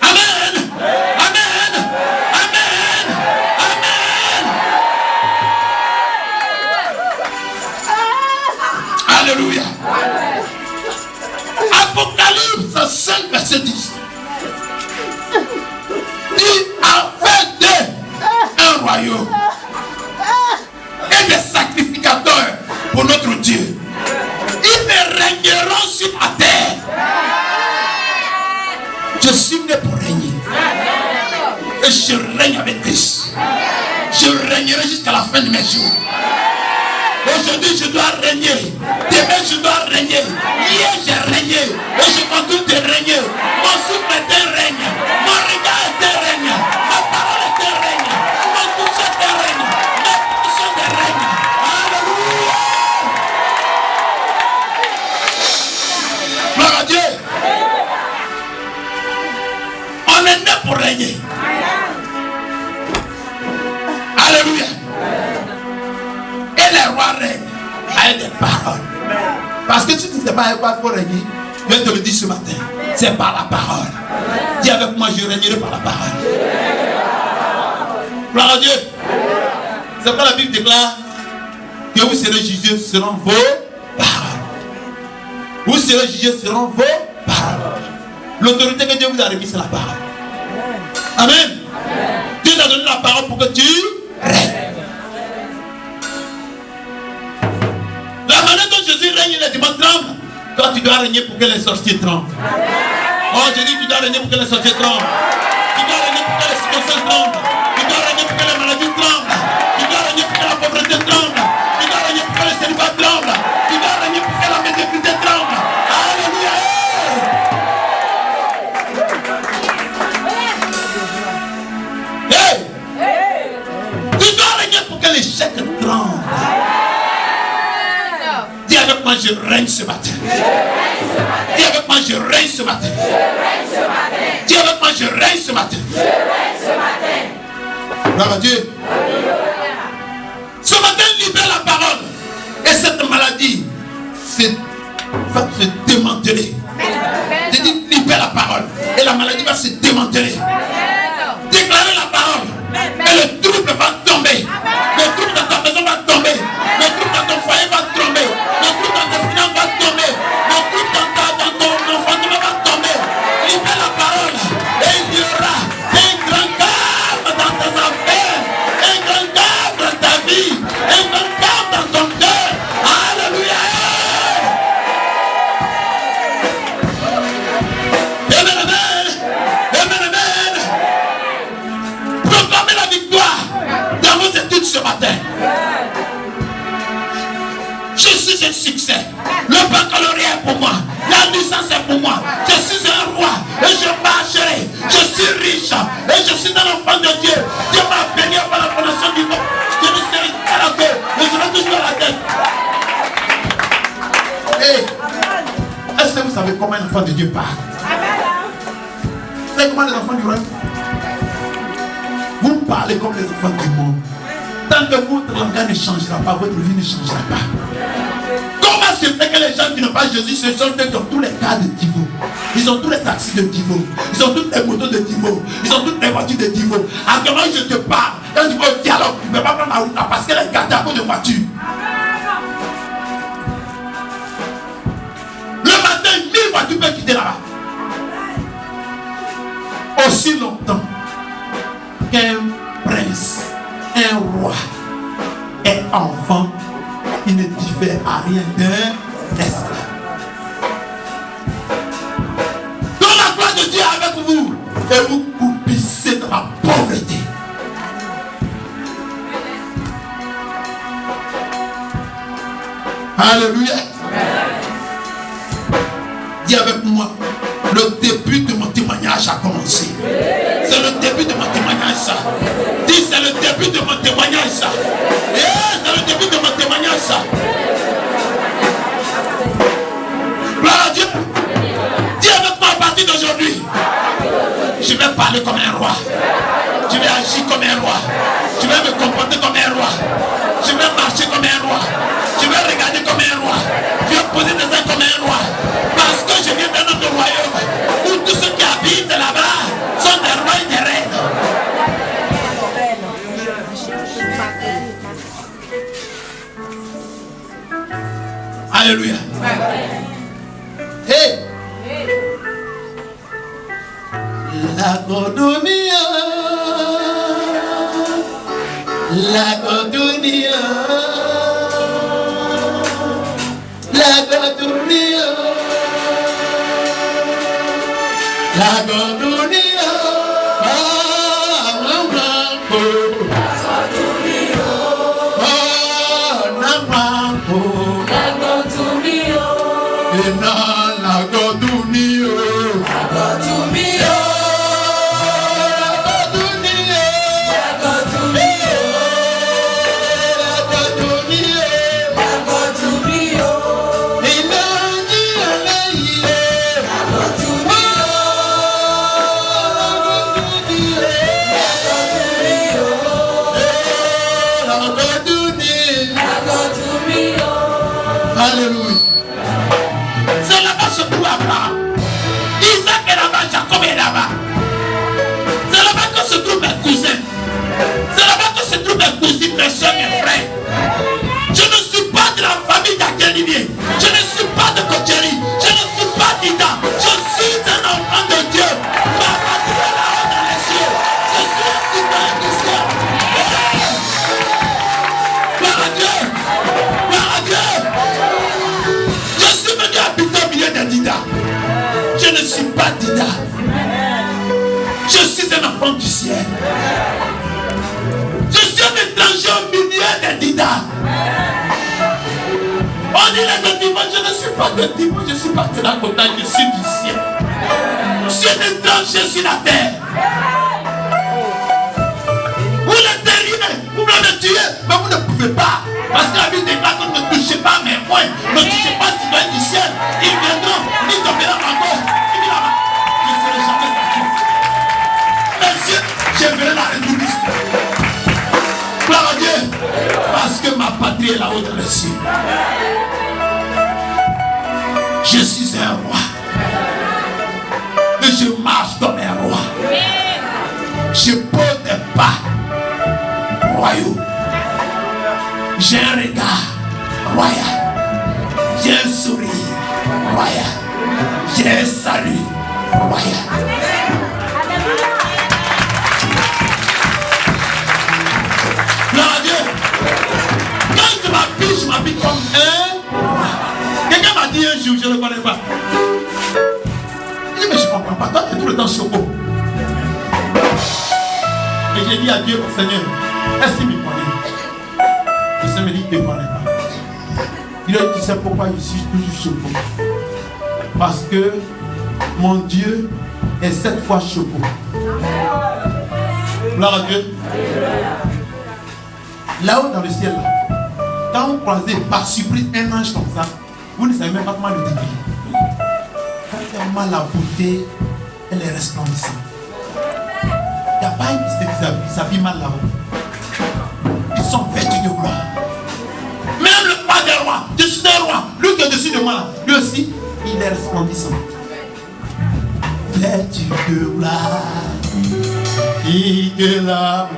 Amen. Amen. Amen. Amen. Alléluia. Apocalypse 5 verset 10. Il a fait d'eux un royaume et des sacrificateurs pour notre Dieu. Ils régneront sur la terre. Je suis né pour régner. Et je règne avec Christ. Je régnerai jusqu'à la fin de mes jours. Aujourd'hui je dois régner. Demain je dois régner. Hier j'ai régné. Et je continue de régner. Mon souffle était règne. Mon regard était règne. Ma parole était règne. Mon toucher était règne. Ma position était règne. Alléluia. Gloire à Dieu. On est né pour régner. Alléluia. Et les rois règnent avec des paroles. Parce que si tu ne sais pas avec quoi il faut régner, je te le dis ce matin, c'est par la parole. Dis avec moi, je régnerai par la parole. Gloire à Dieu. C'est pourquoi la Bible déclare que vous serez jugés selon vos paroles. Vous serez jugés selon vos paroles. L'autorité que Dieu vous a remise, c'est la parole. Amen. Dieu t'a donné la parole pour que tu règnes. La manière dont Jésus règne, il a dit, tremble. Toi, tu dois régner pour que les sorciers tremblent. Oh, je dis, tu dois régner pour que les sorciers tremblent. Tu dois régner pour que les circonstances tremblent. Tu dois régner pour que les maladies tremblent. Tu dois régner pour que la pauvreté tremble. Tu dois régner pour que le célibat tremble. Tu dois régner pour que la médiocrité tremble. Alléluia. Hey! Tu dois régner pour que l'échec tremble. Dis avec moi, je règne ce matin. Dis avec moi, je règne ce matin. Dis avec moi, je règne ce matin. Gloire à Dieu. Ce matin, libère la parole. Et cette maladie va se démanteler. Je dis, libère la parole. Et la maladie va se démanteler. Déclarez la parole. Et le trouble va tomber. Le trouble dans ta maison va tomber. Le trouble dans ton foyer va tomber. Le trouble dans tes finances va tomber. Le trouble dans ton enfantement va tomber. Libère la parole. Et il y aura un grand calme dans tes affaires. Un grand calme dans ta vie. Un grand calme dans ton cœur. Alléluia. Amen, amen. Amen, amen. Proclamez la victoire dans vos études ce matin. Je suis un succès. Le baccalauréat est pour moi. La licence est pour moi. Je suis un roi et je marcherai. Je suis riche et je suis un enfant de Dieu. Dieu m'a béni par la fondation du monde. Je ne serai pas la terre, mais je serai toujours à la terre. comment un enfant de Dieu parle. Vous savez comment les enfants du royaume? Vous parlez comme les enfants du monde. Tant que votre langage ne changera pas, votre vie ne changera pas. Comment se fait que les gens qui n'ont pas Jésus, ce sont eux qui ont tous les cas de Divo? Ils ont tous les taxis de Divo. Ils ont toutes les motos de Divo. Ils ont toutes les voitures de Divo. Actuellement, je te parle. Quand tu vas au dialogue, tu ne peux pas prendre la route là parce qu'elle est gardée à cause de voiture. Le matin, 1000 voitures peuvent quitter là-bas. Aussi longtemps qu'un prince, un roi est enfant, il ne diffère à rien d'un esclave. Donc la gloire de Dieu est avec vous et vous coupissez dans la pauvreté. Alléluia. Dis avec moi, le début de mon témoignage a commencé. C'est le début de mon témoignage ça. Dis c'est le début de mon témoignage ça. C'est le début de mon témoignage ça. Gloire à Dieu. Dis avec moi à partir d'aujourd'hui. Je vais parler comme un roi. Je vais agir comme un roi. Je vais me comporter comme un roi. Je vais marcher comme un roi. Je vais regarder comme un roi. Je vais poser des actes comme un roi. Parce que je viens d'un autre royaume où tous ceux qui habitent là-bas sont des rois et des reines. Alléluia. Hey. La Cordonia, la Cordonia, la Cordonia, la Cordonia, Alléluia. C'est là-bas se trouve Abraham. Isaac est là-bas, Jacob est là-bas. C'est là-bas que se trouvent mes cousins. C'est là-bas que se trouvent mes cousines, mes soeurs, mes frères. Je ne suis pas de la famille d'Akelinier. Je ne suis pas de Kocheri. Je ne suis pas d'Ida. Je suis un enfant de Dieu. Ma patrie est là-haut dans les cieux. Je suis un citoyen du ciel. Gloire à Dieu. Gloire à Dieu. Je suis venu habiter au milieu des Dida. Je ne suis pas Dida. Je suis un enfant du ciel. Je suis un étranger au milieu des Dida. On dit les Diva, je ne suis pas de Diva, je suis parti d'un côté, je suis du ciel. Je suis un étranger sur la terre. Vous le terrible, vous voulez me tuer, mais vous ne pouvez pas. Parce que la Bible déclare que ne touchez pas mes poings, ne touchez pas ce qui doit être du ciel. Ils viendront, ils tomberont encore. Il dit là-bas, je ne serai jamais sorti. Merci, je verrai la République. Gloire à Dieu, parce que ma patrie est là-haut dans les cieux. Je suis un roi. Et je marche comme un roi. Je pose des pas royaux. J'ai un regard royal. J'ai un sourire royal. J'ai un salut royal. Gloire à Dieu. Quand je m'habille comme un roi. Quelqu'un m'a dit un jour, je ne le connais pas. Il dit, mais je ne comprends pas. Toi, tu es tout le temps choco. Et j'ai dit à Dieu, Seigneur, est-ce qu'il me connaît? Le Seigneur me dit, il ne connaît pas. Il a dit, tu sais pourquoi je suis toujours choco? Parce que mon Dieu est 7 fois choco. Gloire à Dieu. Là-haut dans le ciel, quand vous croisez par surprise un ange comme ça, vous ne savez même pas comment le décrire. Tellement la beauté, elle est resplendissante. Il n'y a pas une qui s'habille mal là-haut. Ils sont vêtus de gloire. Même le roi des rois, je suis un roi, lui qui est dessus de moi, lui aussi, il est resplendissant. Vêtu de gloire, qui que la